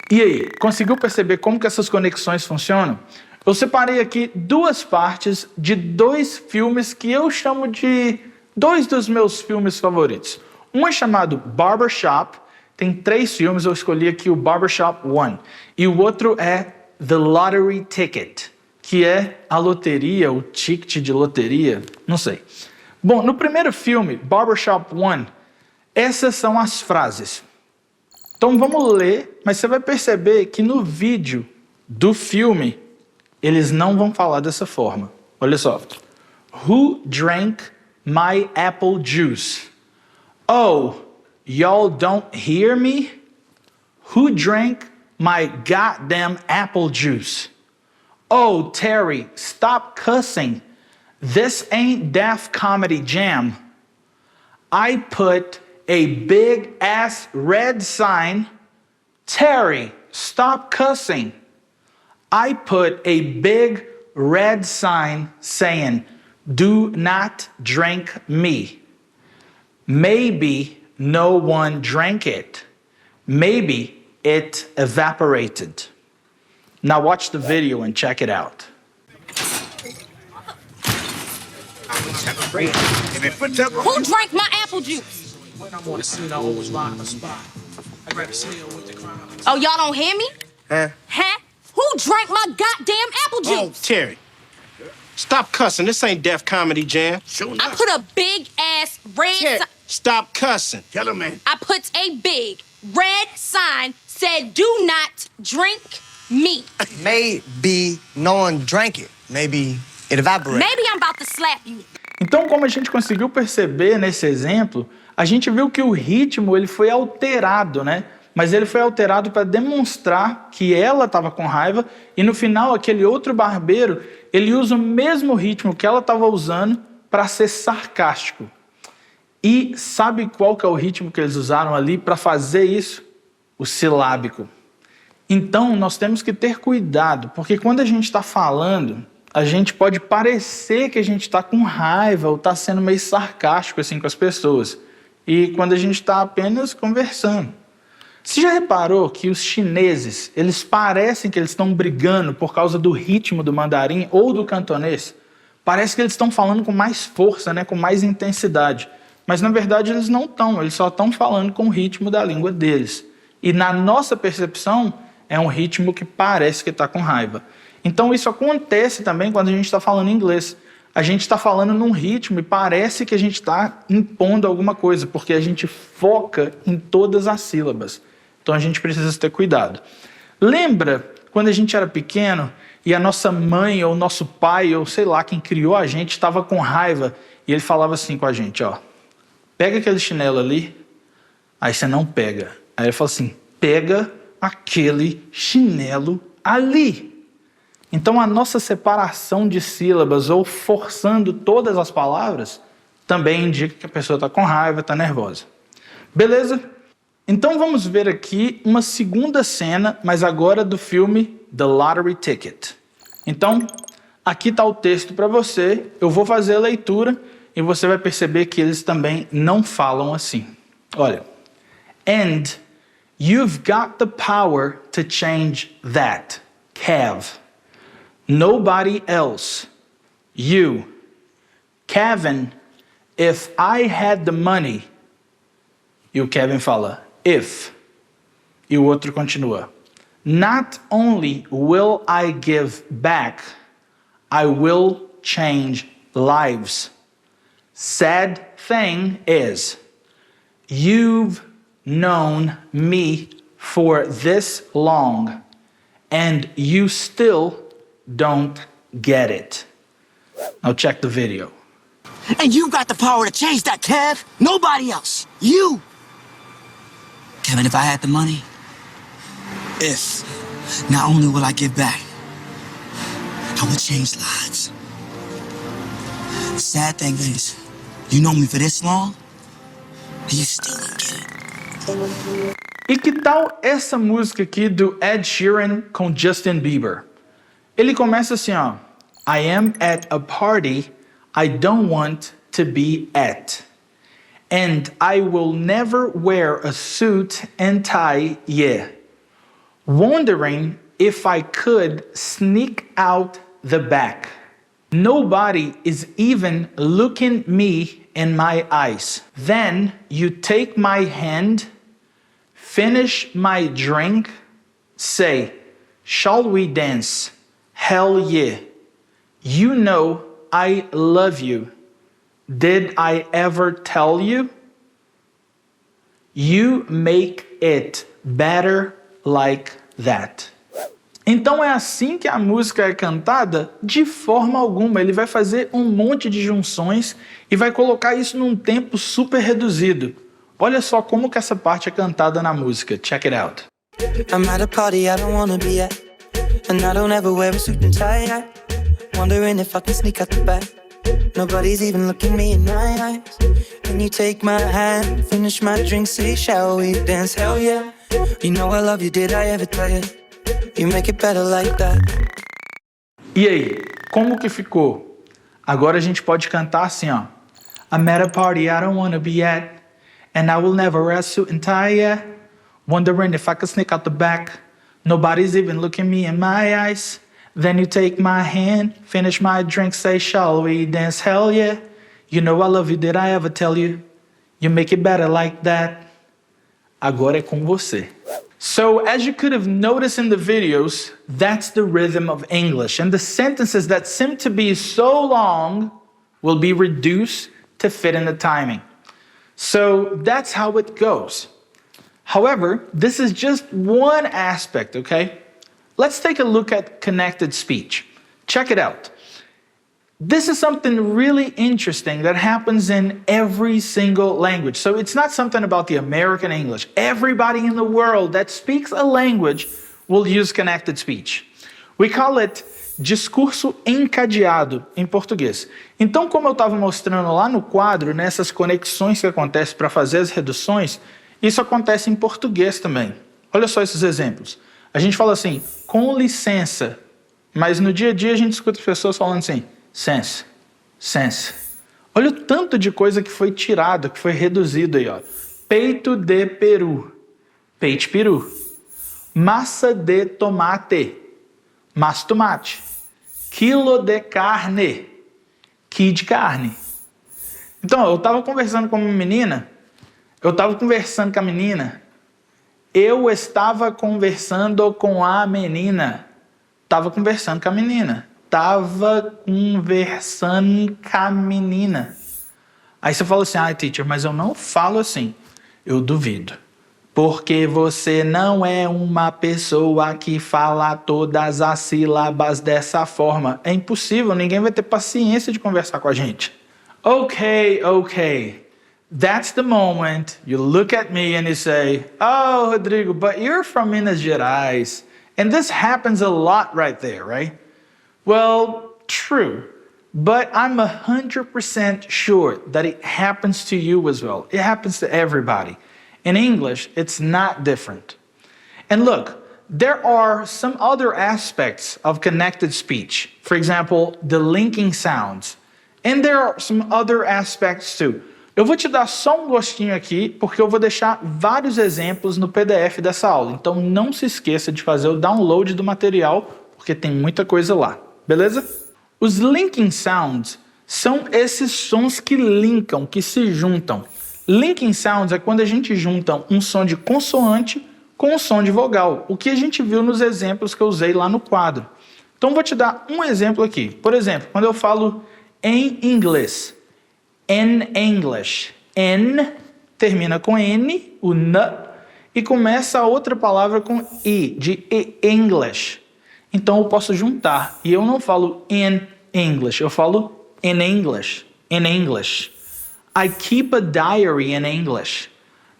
E aí, conseguiu perceber como que essas conexões funcionam? Eu separei aqui 2 partes de 2 filmes que eu chamo de 2 dos meus filmes favoritos. Um é chamado Barbershop, tem 3 filmes, eu escolhi aqui o Barbershop 1. E o outro é The Lottery Ticket, que é a loteria, o ticket de loteria, não sei. Bom, no primeiro filme, Barbershop 1, essas são as frases. Então vamos ler, mas você vai perceber que no vídeo do filme, eles não vão falar dessa forma. Olha só. Who drank my apple juice. Oh, y'all don't hear me? Who drank my goddamn apple juice? Oh, Terry, stop cussing. This ain't Def Comedy Jam. I put a big ass red sign. Terry, stop cussing. I put a big red sign saying, do not drink me. Maybe no one drank it. Maybe it evaporated. Now watch the video and check it out. Who drank my apple juice? Oh, y'all don't hear me? Huh? Who drank my goddamn apple juice? Oh, Terry. Stop cussing. This ain't Def Comedy Jam. I put a big ass red Terry, sign. stop cussing. Tell him, man. I put a big red sign said, do not drink me. Maybe no one drank it. Maybe it evaporated. Maybe I'm about to slap you. Então, como a gente conseguiu perceber nesse exemplo, a gente viu que o ritmo ele foi alterado, né? Mas ele foi alterado para demonstrar que ela estava com raiva e no final aquele outro barbeiro, ele usa o mesmo ritmo que ela estava usando para ser sarcástico. E sabe qual que é o ritmo que eles usaram ali para fazer isso? O silábico. Então, nós temos que ter cuidado, porque quando a gente está falando, a gente pode parecer que a gente está com raiva ou está sendo meio sarcástico assim com as pessoas. E quando a gente está apenas conversando. Você já reparou que os chineses, eles parecem que eles estão brigando por causa do ritmo do mandarim ou do cantonês? Parece que eles estão falando com mais força, né, com mais intensidade. Mas na verdade eles não estão, eles só estão falando com o ritmo da língua deles. E na nossa percepção é um ritmo que parece que está com raiva. Então isso acontece também quando a gente está falando inglês. A gente está falando num ritmo e parece que a gente está impondo alguma coisa, porque a gente foca em todas as sílabas. Então a gente precisa ter cuidado. Lembra quando a gente era pequeno e a nossa mãe ou nosso pai ou sei lá quem criou a gente estava com raiva e ele falava assim com a gente, ó, pega aquele chinelo ali, aí você não pega. Aí ele fala assim, pega aquele chinelo ali. Então a nossa separação de sílabas ou forçando todas as palavras também indica que a pessoa está com raiva, está nervosa. Beleza? Então vamos ver aqui uma segunda cena, mas agora do filme The Lottery Ticket. Então, aqui está o texto para você, eu vou fazer a leitura e você vai perceber que eles também não falam assim. Olha, and you've got the power to change that, Kev. Nobody else. You. Kevin, if I had the money. E o Kevin fala, if. E o outro continua. Not only will I give back, I will change lives. Sad thing is, you've known me for this long, and you still don't get it. Now check the video. And you got the power to change that, Kev. Nobody else. You. Kevin, if I had the money, if not only will I give back, I will change lives. The sad thing is, you know me for this long, and you still don't get it. E que tal essa música aqui do Ed Sheeran com Justin Bieber? Ele começa assim, ó. I am at a party I don't want to be at. And I will never wear a suit and tie, yeah. Wondering if I could sneak out the back. Nobody is even looking me in my eyes. Then you take my hand, finish my drink, say, shall we dance? Hell yeah. You know I love you. Did I ever tell you? You make it better like that. Então é assim que a música é cantada? De forma alguma. Ele vai fazer um monte de junções e vai colocar isso num tempo super reduzido. Olha só como que essa parte é cantada na música. Check it out. I'm at a party I don't wanna be at, and I don't ever wear a suit and tie. Wondering if I can sneak out the back. Nobody's even looking me in my eyes. Can you take my hand, finish my drink, say shall we dance? Hell yeah. You know I love you, did I ever tell you? You make it better like that. E aí, como que ficou? Agora a gente pode cantar assim, ó. I'm at a party I don't wanna be at, and I will never wear a suit and tie, yeah. Wondering if I can sneak out the back. Nobody's even looking me in my eyes. Then you take my hand, finish my drink, say shall we dance? Hell yeah. You know I love you, did I ever tell you? You make it better like that. Agora é com você. So, as you could have noticed in the videos, that's the rhythm of English. And the sentences that seem to be so long will be reduced to fit in the timing. So, that's how it goes. However, this is just one aspect, okay? Let's take a look at connected speech. Check it out. This is something really interesting that happens in every single language. So it's not something about the American English. Everybody in the world that speaks a language will use connected speech. We call it discurso encadeado em português. Então, como eu estava mostrando lá no quadro, nessas conexões que acontecem para fazer as reduções, isso acontece em português também. Olha só esses exemplos. A gente fala assim, com licença, mas no dia a dia a gente escuta as pessoas falando assim, sense, sense. Olha o tanto de coisa que foi tirado, que foi reduzido aí, ó. Peito de peru, peito peru. Massa de tomate, massa tomate. Quilo de carne, quilo de carne. Então, eu estava conversando com uma menina, eu estava conversando com a menina, estava conversando com a menina. Estava conversando com a menina. Aí você fala assim, teacher, mas eu não falo assim. Eu duvido. Porque você não é uma pessoa que fala todas as sílabas dessa forma. É impossível, ninguém vai ter paciência de conversar com a gente. Okay. That's the moment you look at me and you say, oh, Rodrigo, but you're from Minas Gerais. And this happens a lot right there, right? Well, true. But I'm 100% sure that it happens to you as well. It happens to everybody. In English, it's not different. And look, there are some other aspects of connected speech. For example, the linking sounds. And there are some other aspects too. Eu vou te dar só um gostinho aqui, porque eu vou deixar vários exemplos no PDF dessa aula. Então não se esqueça de fazer o download do material, porque tem muita coisa lá. Beleza? Os linking sounds são esses sons que linkam, que se juntam. Linking sounds é quando a gente junta um som de consoante com um som de vogal, o que a gente viu nos exemplos que eu usei lá no quadro. Então vou te dar um exemplo aqui. Por exemplo, quando eu falo em inglês, in English, N termina com N, o N, e começa a outra palavra com I, de English. Então eu posso juntar, e eu não falo in English, eu falo in English, in English. I keep a diary in English.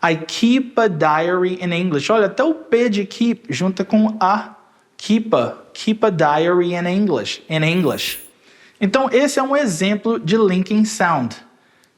I keep a diary in English. Olha, até o P de keep junta com a. Keep a diary in English. In English. Então, esse é um exemplo de linking sound.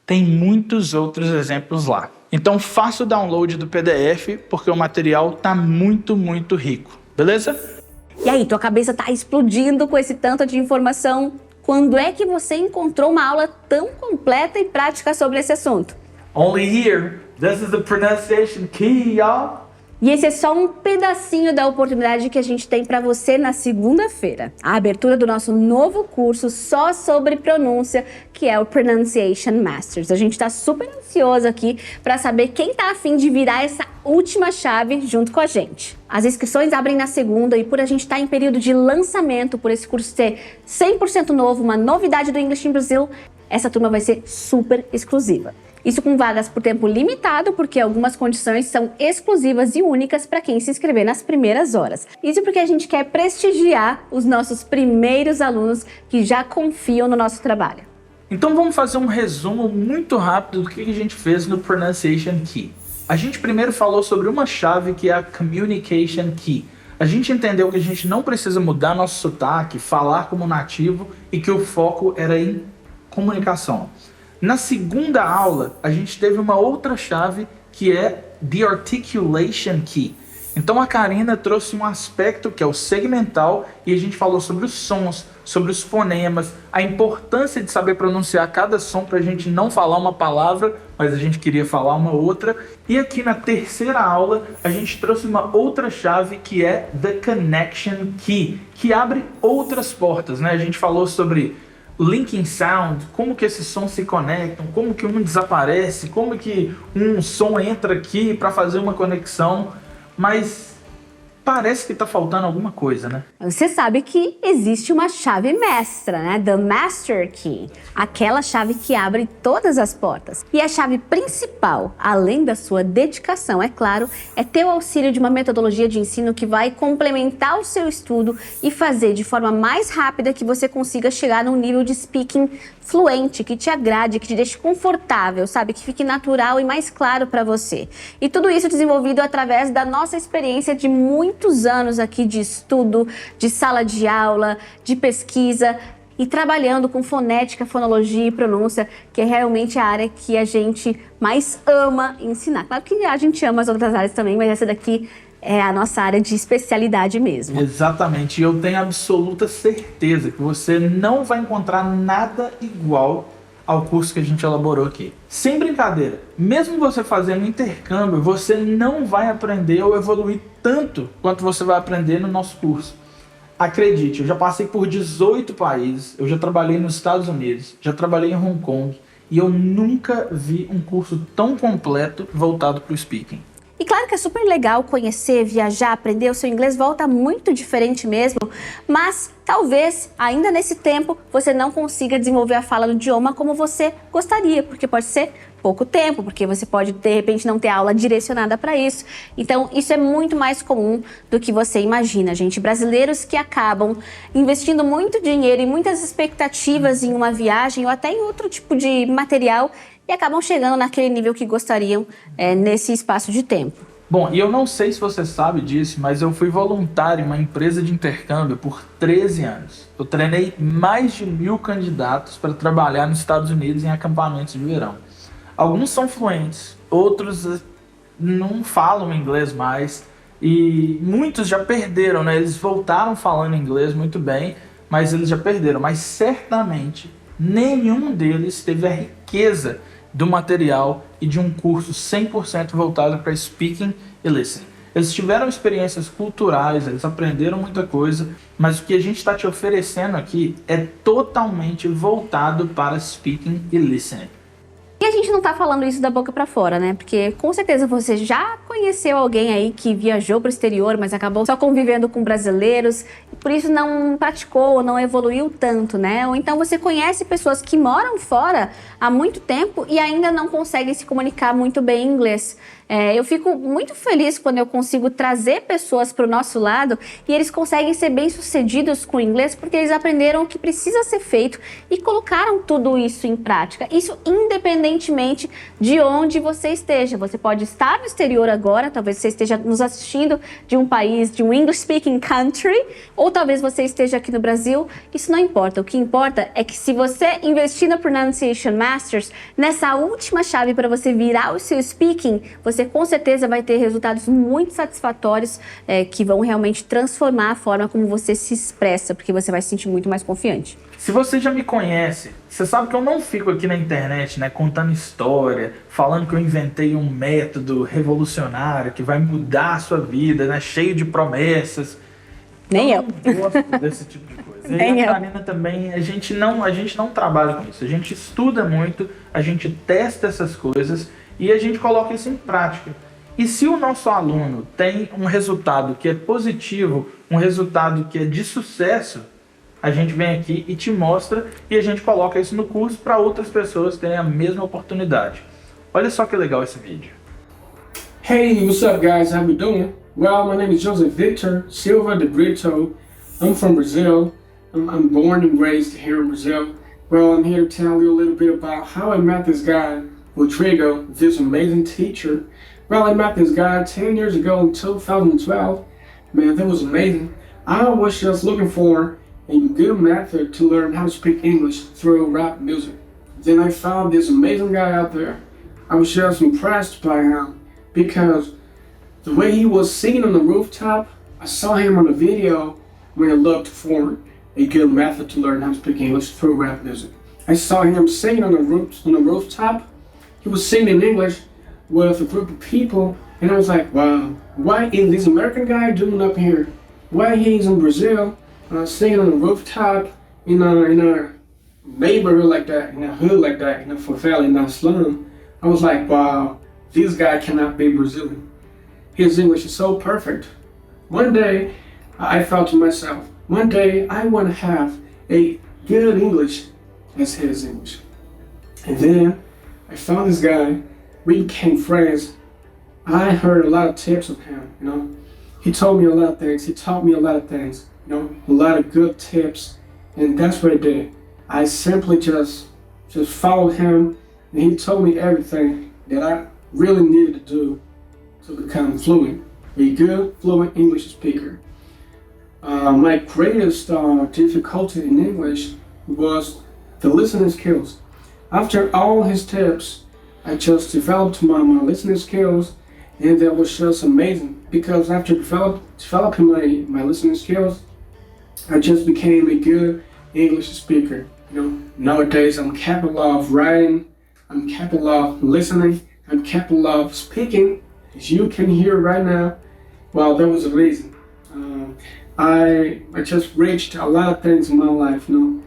Tem muitos outros exemplos lá. Então, faça o download do PDF, porque o material tá muito, muito rico. Beleza? E aí, tua cabeça tá explodindo com esse tanto de informação? Quando é que você encontrou uma aula tão completa e prática sobre esse assunto? Only here. This is the pronunciation key, y'all. E esse é só um pedacinho da oportunidade que a gente tem para você na segunda-feira. A abertura do nosso novo curso só sobre pronúncia, que é o Pronunciation Masters. A gente está super ansioso aqui para saber quem está a fim de virar essa última chave junto com a gente. As inscrições abrem na segunda e por a gente estar em período de lançamento, por esse curso ser 100% novo, uma novidade do English in Brazil, essa turma vai ser super exclusiva. Isso com vagas por tempo limitado, porque algumas condições são exclusivas e únicas para quem se inscrever nas primeiras horas. Isso porque a gente quer prestigiar os nossos primeiros alunos que já confiam no nosso trabalho. Então vamos fazer um resumo muito rápido do que a gente fez no Pronunciation Key. A gente primeiro falou sobre uma chave que é a Communication Key. A gente entendeu que a gente não precisa mudar nosso sotaque, falar como nativo e que o foco era em comunicação. Na segunda aula, a gente teve uma outra chave que é The Articulation Key. Então a Karina trouxe um aspecto que é o segmental e a gente falou sobre os sons, sobre os fonemas, a importância de saber pronunciar cada som para a gente não falar uma palavra, mas a gente queria falar uma outra. E aqui na terceira aula, a gente trouxe uma outra chave que é The Connection Key, que abre outras portas, né? A gente falou sobre linking sound, como que esses sons se conectam, como que um desaparece, como que um som entra aqui para fazer uma conexão, mas parece que está faltando alguma coisa, né? Você sabe que existe uma chave mestra, né? The Master Key, aquela chave que abre todas as portas. E a chave principal, além da sua dedicação, é claro, é ter o auxílio de uma metodologia de ensino que vai complementar o seu estudo e fazer de forma mais rápida que você consiga chegar num nível de speaking fluente, que te agrade, que te deixe confortável, sabe? Que fique natural e mais claro para você. E tudo isso desenvolvido através da nossa experiência de muitos anos aqui de estudo, de sala de aula, de pesquisa e trabalhando com fonética, fonologia e pronúncia, que é realmente a área que a gente mais ama ensinar. Claro que a gente ama as outras áreas também, mas essa daqui é a nossa área de especialidade mesmo. Exatamente, e eu tenho absoluta certeza que você não vai encontrar nada igual ao curso que a gente elaborou aqui. Sem brincadeira, mesmo você fazendo intercâmbio, você não vai aprender ou evoluir tanto quanto você vai aprender no nosso curso. Acredite, eu já passei por 18 países, eu já trabalhei nos Estados Unidos, já trabalhei em Hong Kong e eu nunca vi um curso tão completo voltado para o speaking. E claro que é super legal conhecer, viajar, aprender, o seu inglês volta muito diferente mesmo, mas talvez ainda nesse tempo você não consiga desenvolver a fala do idioma como você gostaria, porque pode ser pouco tempo, porque você pode de repente não ter aula direcionada para isso. Então isso é muito mais comum do que você imagina, gente. Brasileiros que acabam investindo muito dinheiro e muitas expectativas em uma viagem ou até em outro tipo de material e acabam chegando naquele nível que gostariam nesse espaço de tempo. Bom, e eu não sei se você sabe disso, mas eu fui voluntário em uma empresa de intercâmbio por 13 anos. Eu treinei mais de 1000 candidatos para trabalhar nos Estados Unidos em acampamentos de verão. Alguns são fluentes, outros não falam inglês mais e muitos já perderam, né? Eles voltaram falando inglês muito bem, mas eles já perderam. Mas certamente nenhum deles teve a riqueza do material e de um curso 100% voltado para speaking e listening. Eles tiveram experiências culturais, eles aprenderam muita coisa, mas o que a gente está te oferecendo aqui é totalmente voltado para speaking e listening. E a gente não tá falando isso da boca pra fora, né? Porque com certeza você já conheceu alguém aí que viajou pro exterior, mas acabou só convivendo com brasileiros e por isso não praticou ou não evoluiu tanto, né? Ou então você conhece pessoas que moram fora há muito tempo e ainda não conseguem se comunicar muito bem em inglês. Eu fico muito feliz quando eu consigo trazer pessoas para o nosso lado e eles conseguem ser bem-sucedidos com o inglês porque eles aprenderam o que precisa ser feito e colocaram tudo isso em prática. Isso independentemente de onde você esteja. Você pode estar no exterior agora, talvez você esteja nos assistindo de um país, de um English-speaking country, ou talvez você esteja aqui no Brasil. Isso não importa. O que importa é que se você investir na Pronunciation Masters, nessa última chave para você virar o seu speaking, você com certeza vai ter resultados muito satisfatórios que vão realmente transformar a forma como você se expressa, porque você vai se sentir muito mais confiante. Se você já me conhece, você sabe que eu não fico aqui na internet, né, contando história, falando que eu inventei um método revolucionário que vai mudar a sua vida, né, cheio de promessas. Nem eu. Não gosto desse tipo de coisa. Nem e a eu. Karina também, a gente não trabalha com isso. A gente estuda muito, a gente testa essas coisas e a gente coloca isso em prática. E se o nosso aluno tem um resultado que é positivo, um resultado que é de sucesso, a gente vem aqui e te mostra e a gente coloca isso no curso para outras pessoas terem a mesma oportunidade. Olha só que legal esse vídeo. Hey, what's up guys? How we doing? Well, my name is Joseph Victor Silva de Brito. I'm from Brazil. I'm born and raised here in Brazil. Well, I'm here to tell you a little bit about how I met this guy, Rodrigo, this amazing teacher. Well, I met this guy 10 years ago in 2012. Man, that was amazing. I was just looking for a good method to learn how to speak English through rap music. Then I found this amazing guy out there. I was just impressed by him because the way he was singing on the rooftop, I saw him on a video when I looked for a good method to learn how to speak English through rap music. I saw him singing on the rooftop. He was singing in English with a group of people, and I was like, wow, why is this American guy doing up here? Why he's in Brazil singing on the rooftop in a neighborhood like that, in a hood like that, in a favela, in a slum? I was like, wow, this guy cannot be Brazilian. His English is so perfect. One day, I thought to myself, one day I want to have a good English as his English. And then I found this guy, we became friends. I heard a lot of tips of him, you know. He told me a lot of things, he taught me a lot of things, you know, a lot of good tips. And that's what I did. I simply just followed him, and he told me everything that I really needed to do to become fluent, a good, fluent English speaker. My greatest difficulty in English was the listening skills. After all his tips, I just developed my listening skills, and that was just amazing because after developing my listening skills, I just became a good English speaker. You know, nowadays I'm capable of writing, I'm capable of listening, I'm capable of speaking, as you can hear right now. Well, that was amazing. I just reached a lot of things in my life, you know.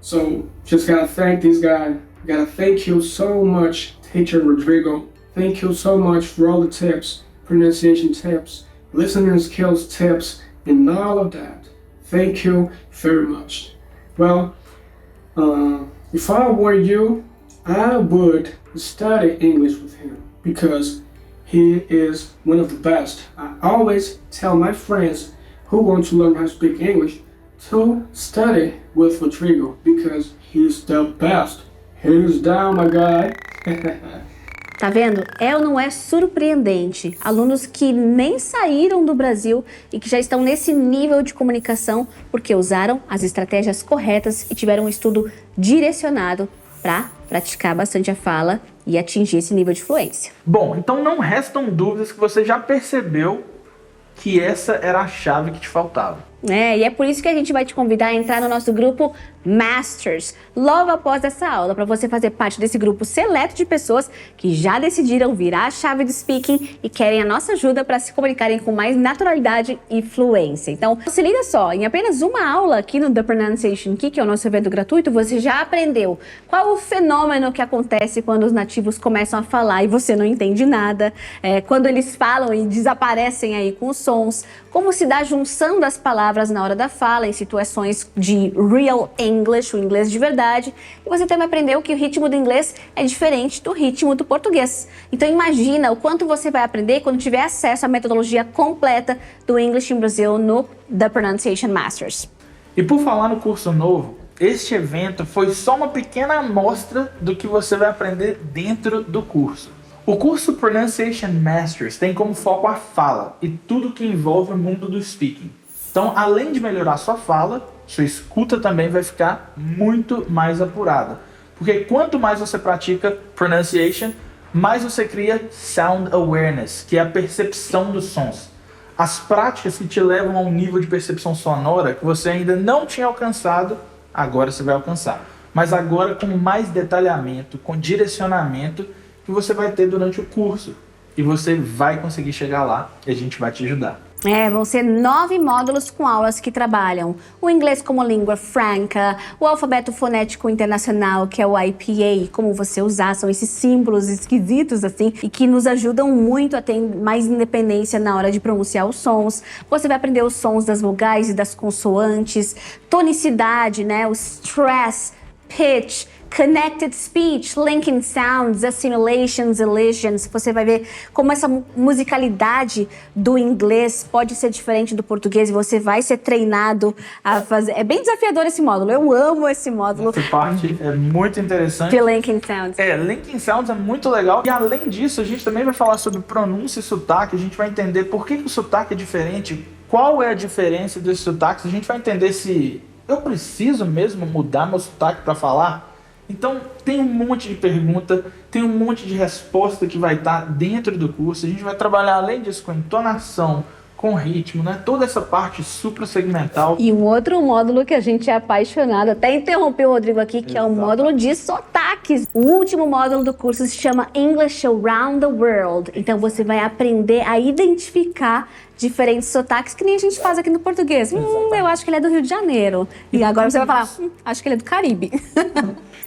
So just gotta thank this guy. Gotta thank you so much, teacher Rodrigo. Thank you so much for all the tips, pronunciation tips, listening skills tips, and all of that. Thank you very much. Well, if I were you, I would study English with him because he is one of the best. I always tell my friends who want to learn how to speak English to study with Rodrigo because he's the best. Hands down, my guy. Tá vendo? É ou não é surpreendente? Alunos que nem saíram do Brasil e que já estão nesse nível de comunicação porque usaram as estratégias corretas e tiveram um estudo direcionado para praticar bastante a fala e atingir esse nível de fluência. Bom, então não restam dúvidas que você já percebeu que essa era a chave que te faltava. E é por isso que a gente vai te convidar a entrar no nosso grupo Masters logo após essa aula, para você fazer parte desse grupo seleto de pessoas que já decidiram virar a chave do speaking e querem a nossa ajuda para se comunicarem com mais naturalidade e fluência. Então, se liga só, em apenas uma aula aqui no The Pronunciation Key, que é o nosso evento gratuito, você já aprendeu qual o fenômeno que acontece quando os nativos começam a falar e você não entende nada, quando eles falam e desaparecem aí com os sons, como se dá a junção das palavras na hora da fala, em situações de real English, o inglês de verdade, e você também aprendeu que o ritmo do inglês é diferente do ritmo do português. Então imagina o quanto você vai aprender quando tiver acesso à metodologia completa do English in Brazil no The Pronunciation Masters. E por falar no curso novo, este evento foi só uma pequena amostra do que você vai aprender dentro do curso. O curso Pronunciation Masters tem como foco a fala e tudo que envolve o mundo do speaking. Então, além de melhorar sua fala, sua escuta também vai ficar muito mais apurada. Porque quanto mais você pratica pronunciation, mais você cria sound awareness, que é a percepção dos sons. As práticas que te levam a um nível de percepção sonora que você ainda não tinha alcançado, agora você vai alcançar. Mas agora com mais detalhamento, com direcionamento que você vai ter durante o curso. E você vai conseguir chegar lá e a gente vai te ajudar. Vão ser 9 módulos com aulas que trabalham o inglês como língua franca, o alfabeto fonético internacional, que é o IPA, como você usar, são esses símbolos esquisitos assim, e que nos ajudam muito a ter mais independência na hora de pronunciar os sons. Você vai aprender os sons das vogais e das consoantes, tonicidade, né, o stress, pitch, connected speech, linking sounds, assimilations, elisions. Você vai ver como essa musicalidade do inglês pode ser diferente do português e você vai ser treinado a fazer. É bem desafiador esse módulo. Eu amo esse módulo. Essa parte é muito interessante. De linking sounds. Linking sounds é muito legal. E além disso, a gente também vai falar sobre pronúncia e sotaque. A gente vai entender por que o sotaque é diferente, qual é a diferença desses sotaques. A gente vai entender se eu preciso mesmo mudar meu sotaque para falar. Então, tem um monte de pergunta, tem um monte de resposta que vai estar dentro do curso. A gente vai trabalhar, além disso, com entonação, com ritmo, né? Toda essa parte suprasegmental. E um outro módulo que a gente é apaixonado, até interrompeu o Rodrigo aqui, que é o módulo de sotaques. O último módulo do curso se chama English Around the World. Então, você vai aprender a identificar diferentes sotaques que nem a gente faz aqui no português. Eu acho que ele é do Rio de Janeiro. E agora você vai falar, acho que ele é do Caribe.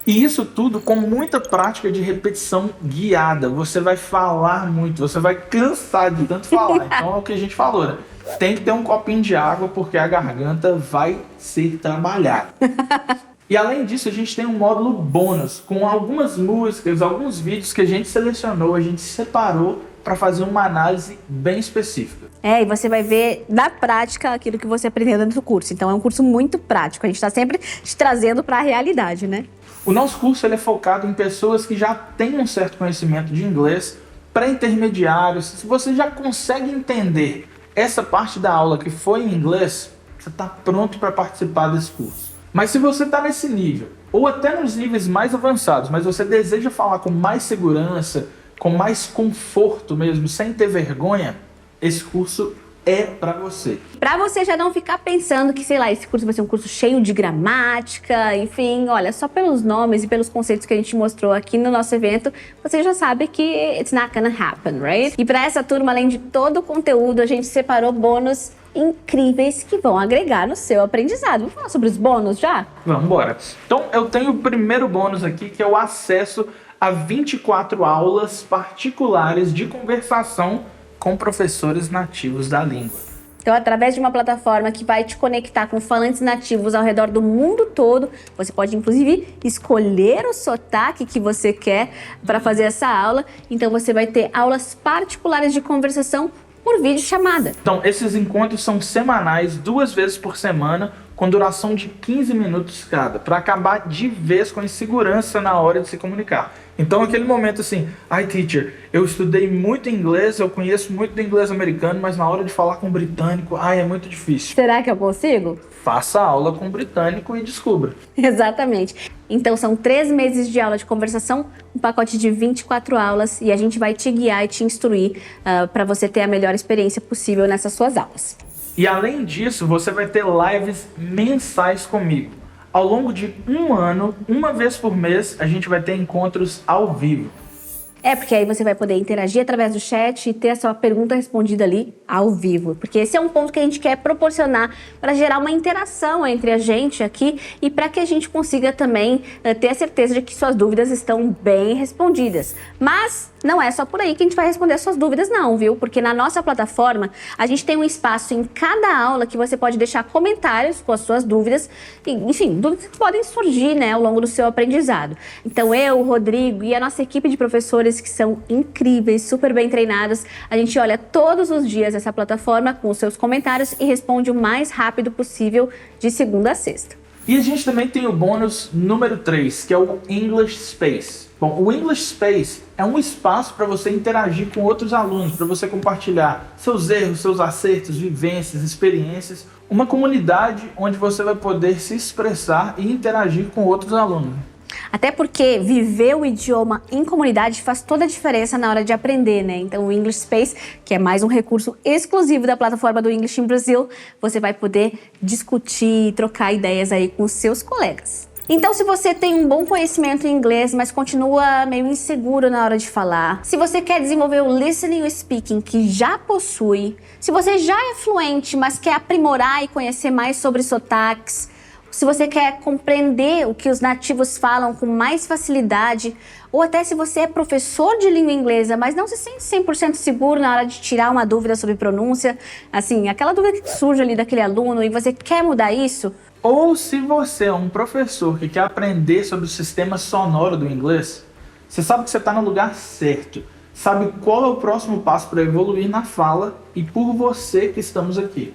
E isso tudo com muita prática de repetição guiada. Você vai falar muito, você vai cansar de tanto falar. Então é o que a gente falou, né? Tem que ter um copinho de água porque a garganta vai ser trabalhada. E além disso, a gente tem um módulo bônus com algumas músicas, alguns vídeos que a gente selecionou, a gente separou para fazer uma análise bem específica. E você vai ver na prática aquilo que você aprendeu dentro do curso. Então é um curso muito prático, a gente está sempre te trazendo para a realidade, né? O nosso curso ele é focado em pessoas que já têm um certo conhecimento de inglês, pré-intermediários. Se você já consegue entender essa parte da aula que foi em inglês, você está pronto para participar desse curso. Mas se você está nesse nível, ou até nos níveis mais avançados, mas você deseja falar com mais segurança, com mais conforto mesmo, sem ter vergonha, esse curso é para você. Para você já não ficar pensando que, sei lá, esse curso vai ser um curso cheio de gramática, enfim, olha, só pelos nomes e pelos conceitos que a gente mostrou aqui no nosso evento, você já sabe que it's not gonna happen, right? E para essa turma, além de todo o conteúdo, a gente separou bônus incríveis que vão agregar no seu aprendizado. Vamos falar sobre os bônus já? Vamos embora. Então, eu tenho o primeiro bônus aqui, que é o acesso a 24 aulas particulares de conversação com professores nativos da língua. Então, através de uma plataforma que vai te conectar com falantes nativos ao redor do mundo todo, você pode, inclusive, escolher o sotaque que você quer para fazer essa aula. Então, você vai ter aulas particulares de conversação por videochamada. Então, esses encontros são semanais, 2 vezes por semana, com duração de 15 minutos cada, para acabar de vez com a insegurança na hora de se comunicar. Então, aquele momento assim, ai teacher, eu estudei muito inglês, eu conheço muito do inglês americano, mas na hora de falar com o britânico, é muito difícil. Será que eu consigo? Faça aula com o britânico e descubra. Exatamente. Então, são 3 meses de aula de conversação, um pacote de 24 aulas, e a gente vai te guiar e te instruir para você ter a melhor experiência possível nessas suas aulas. E além disso, você vai ter lives mensais comigo. Ao longo de 1 ano, 1 vez por mês, a gente vai ter encontros ao vivo. Porque aí você vai poder interagir através do chat e ter a sua pergunta respondida ali ao vivo. Porque esse é um ponto que a gente quer proporcionar para gerar uma interação entre a gente aqui e para que a gente consiga também ter a certeza de que suas dúvidas estão bem respondidas. Mas não é só por aí que a gente vai responder suas dúvidas não, viu? Porque na nossa plataforma a gente tem um espaço em cada aula que você pode deixar comentários com as suas dúvidas. E, enfim, dúvidas que podem surgir, né, ao longo do seu aprendizado. Então eu, o Rodrigo e a nossa equipe de professores que são incríveis, super bem treinados, a gente olha todos os dias essa plataforma com os seus comentários e responde o mais rápido possível de segunda a sexta. E a gente também tem o bônus número 3, que é o English Space. Bom, o English Space é um espaço para você interagir com outros alunos, para você compartilhar seus erros, seus acertos, vivências, experiências. Uma comunidade onde você vai poder se expressar e interagir com outros alunos. Até porque viver o idioma em comunidade faz toda a diferença na hora de aprender, né? Então o English Space, que é mais um recurso exclusivo da plataforma do English in Brazil, você vai poder discutir e trocar ideias aí com os seus colegas. Então, se você tem um bom conhecimento em inglês, mas continua meio inseguro na hora de falar, se você quer desenvolver o listening e o speaking, que já possui, se você já é fluente, mas quer aprimorar e conhecer mais sobre sotaques, se você quer compreender o que os nativos falam com mais facilidade, ou até se você é professor de língua inglesa, mas não se sente 100% seguro na hora de tirar uma dúvida sobre pronúncia, assim, aquela dúvida que surge ali daquele aluno e você quer mudar isso, ou se você é um professor que quer aprender sobre o sistema sonoro do inglês, você sabe que você está no lugar certo, sabe qual é o próximo passo para evoluir na fala e por você que estamos aqui.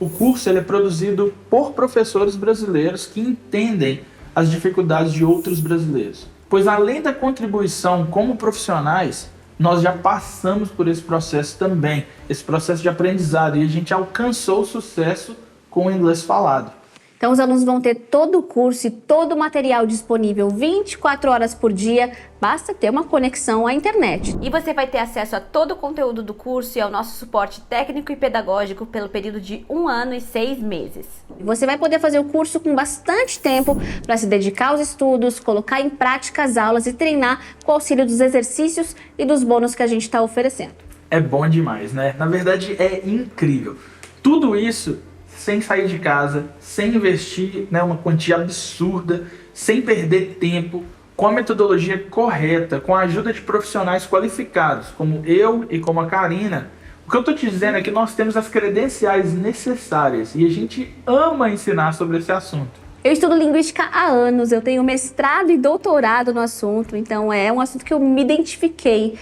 O curso ele é produzido por professores brasileiros que entendem as dificuldades de outros brasileiros. Pois além da contribuição como profissionais, nós já passamos por esse processo também, esse processo de aprendizado, e a gente alcançou o sucesso com o inglês falado. Então os alunos vão ter todo o curso e todo o material disponível 24 horas por dia, basta ter uma conexão à internet. E você vai ter acesso a todo o conteúdo do curso e ao nosso suporte técnico e pedagógico pelo período de 1 ano e 6 meses. Você vai poder fazer o curso com bastante tempo para se dedicar aos estudos, colocar em prática as aulas e treinar com o auxílio dos exercícios e dos bônus que a gente está oferecendo. É bom demais, né? Na verdade é incrível. Tudo isso sem sair de casa, sem investir, né, uma quantia absurda, sem perder tempo, com a metodologia correta, com a ajuda de profissionais qualificados, como eu e como a Karina. O que eu estou te dizendo é que nós temos as credenciais necessárias e a gente ama ensinar sobre esse assunto. Eu estudo linguística há anos, eu tenho mestrado e doutorado no assunto, então é um assunto que eu me identifiquei,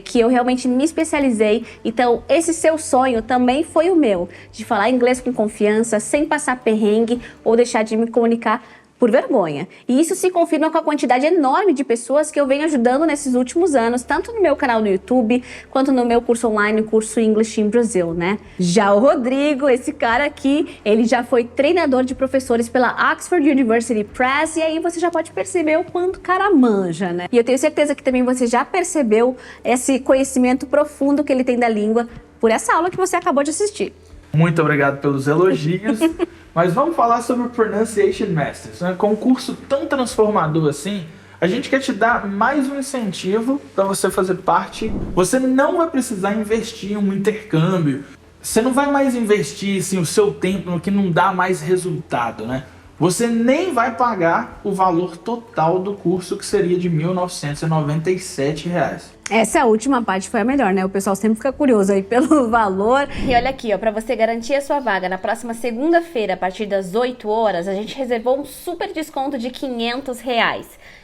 que eu realmente me especializei. Então esse seu sonho também foi o meu, de falar inglês com confiança, sem passar perrengue ou deixar de me comunicar por vergonha. E isso se confirma com a quantidade enorme de pessoas que eu venho ajudando nesses últimos anos, tanto no meu canal no YouTube, quanto no meu curso online, o curso English in Brazil, né? Já o Rodrigo, esse cara aqui, ele já foi treinador de professores pela Oxford University Press, e aí você já pode perceber o quanto o cara manja, né? E eu tenho certeza que também você já percebeu esse conhecimento profundo que ele tem da língua por essa aula que você acabou de assistir. Muito obrigado pelos elogios. Mas vamos falar sobre o Pronunciation Masters, né? Com um curso tão transformador assim, a gente quer te dar mais um incentivo para você fazer parte. Você não vai precisar investir em um intercâmbio. Você não vai mais investir assim, o seu tempo no que não dá mais resultado, né? Você nem vai pagar o valor total do curso, que seria de R$ 1.997. Essa última parte foi a melhor, né? O pessoal sempre fica curioso aí pelo valor. E olha aqui, ó, para você garantir a sua vaga na próxima segunda-feira, a partir das 8 horas, a gente reservou um super desconto de R$ 500.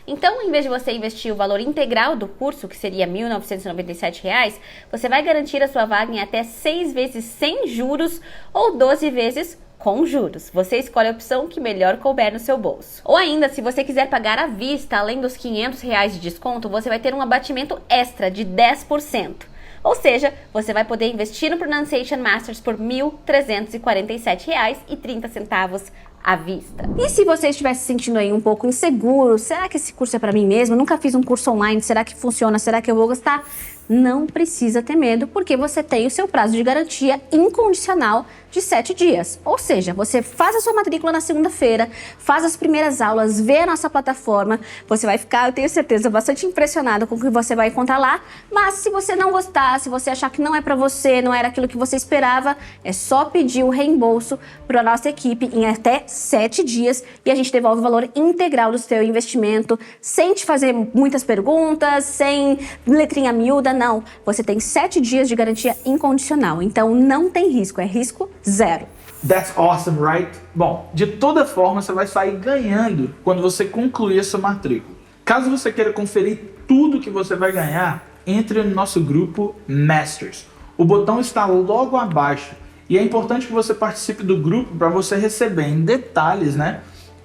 Então, em vez de você investir o valor integral do curso, que seria R$ 1.997, você vai garantir a sua vaga em até 6 vezes sem juros ou 12 vezes com juros. Você escolhe a opção que melhor couber no seu bolso. Ou ainda, se você quiser pagar à vista, além dos R$ 500 de desconto, você vai ter um abatimento extra de 10%. Ou seja, você vai poder investir no Pronunciation Masters por R$ 1.347,30 à vista. E se você estiver se sentindo aí um pouco inseguro, será que esse curso é para mim mesmo? Nunca fiz um curso online, será que funciona? Será que eu vou gostar? Não precisa ter medo, porque você tem o seu prazo de garantia incondicional de 7 dias. Ou seja, você faz a sua matrícula na segunda-feira, faz as primeiras aulas, vê a nossa plataforma, você vai ficar, eu tenho certeza, bastante impressionado com o que você vai encontrar lá, mas se você não gostar, se você achar que não é para você, não era aquilo que você esperava, é só pedir o reembolso para a nossa equipe em até 7 dias e a gente devolve o valor integral do seu investimento, sem te fazer muitas perguntas, sem letrinha miúda. Não, você tem 7 dias de garantia incondicional, então não tem risco, é risco zero. That's awesome, right? Bom, de toda forma você vai sair ganhando quando você concluir a sua matrícula. Caso você queira conferir tudo que você vai ganhar, entre no nosso grupo Masters. O botão está logo abaixo e é importante que você participe do grupo para você receber em detalhes, né,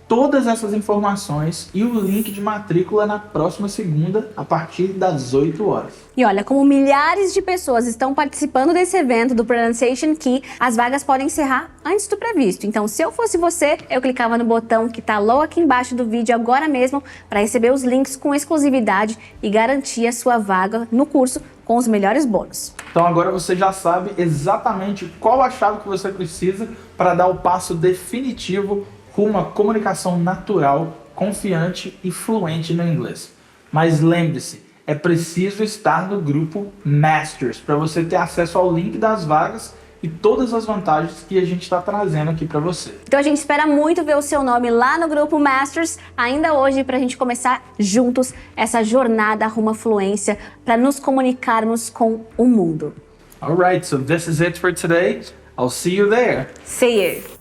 todas essas informações e o link de matrícula na próxima segunda, a partir das 8 horas. E olha, como milhares de pessoas estão participando desse evento do Pronunciation Key, as vagas podem encerrar antes do previsto. Então, se eu fosse você, eu clicava no botão que está logo aqui embaixo do vídeo agora mesmo para receber os links com exclusividade e garantir a sua vaga no curso com os melhores bônus. Então agora você já sabe exatamente qual a chave que você precisa para dar o passo definitivo com uma comunicação natural confiante e fluente no inglês. Mas lembre-se, é preciso estar no grupo Masters para você ter acesso ao link das vagas e todas as vantagens que a gente está trazendo aqui para você. Então a gente espera muito ver o seu nome lá no grupo Masters ainda hoje para a gente começar juntos essa jornada rumo à fluência para nos comunicarmos com o mundo. Alright, so this is it for today. I'll see you there. See you!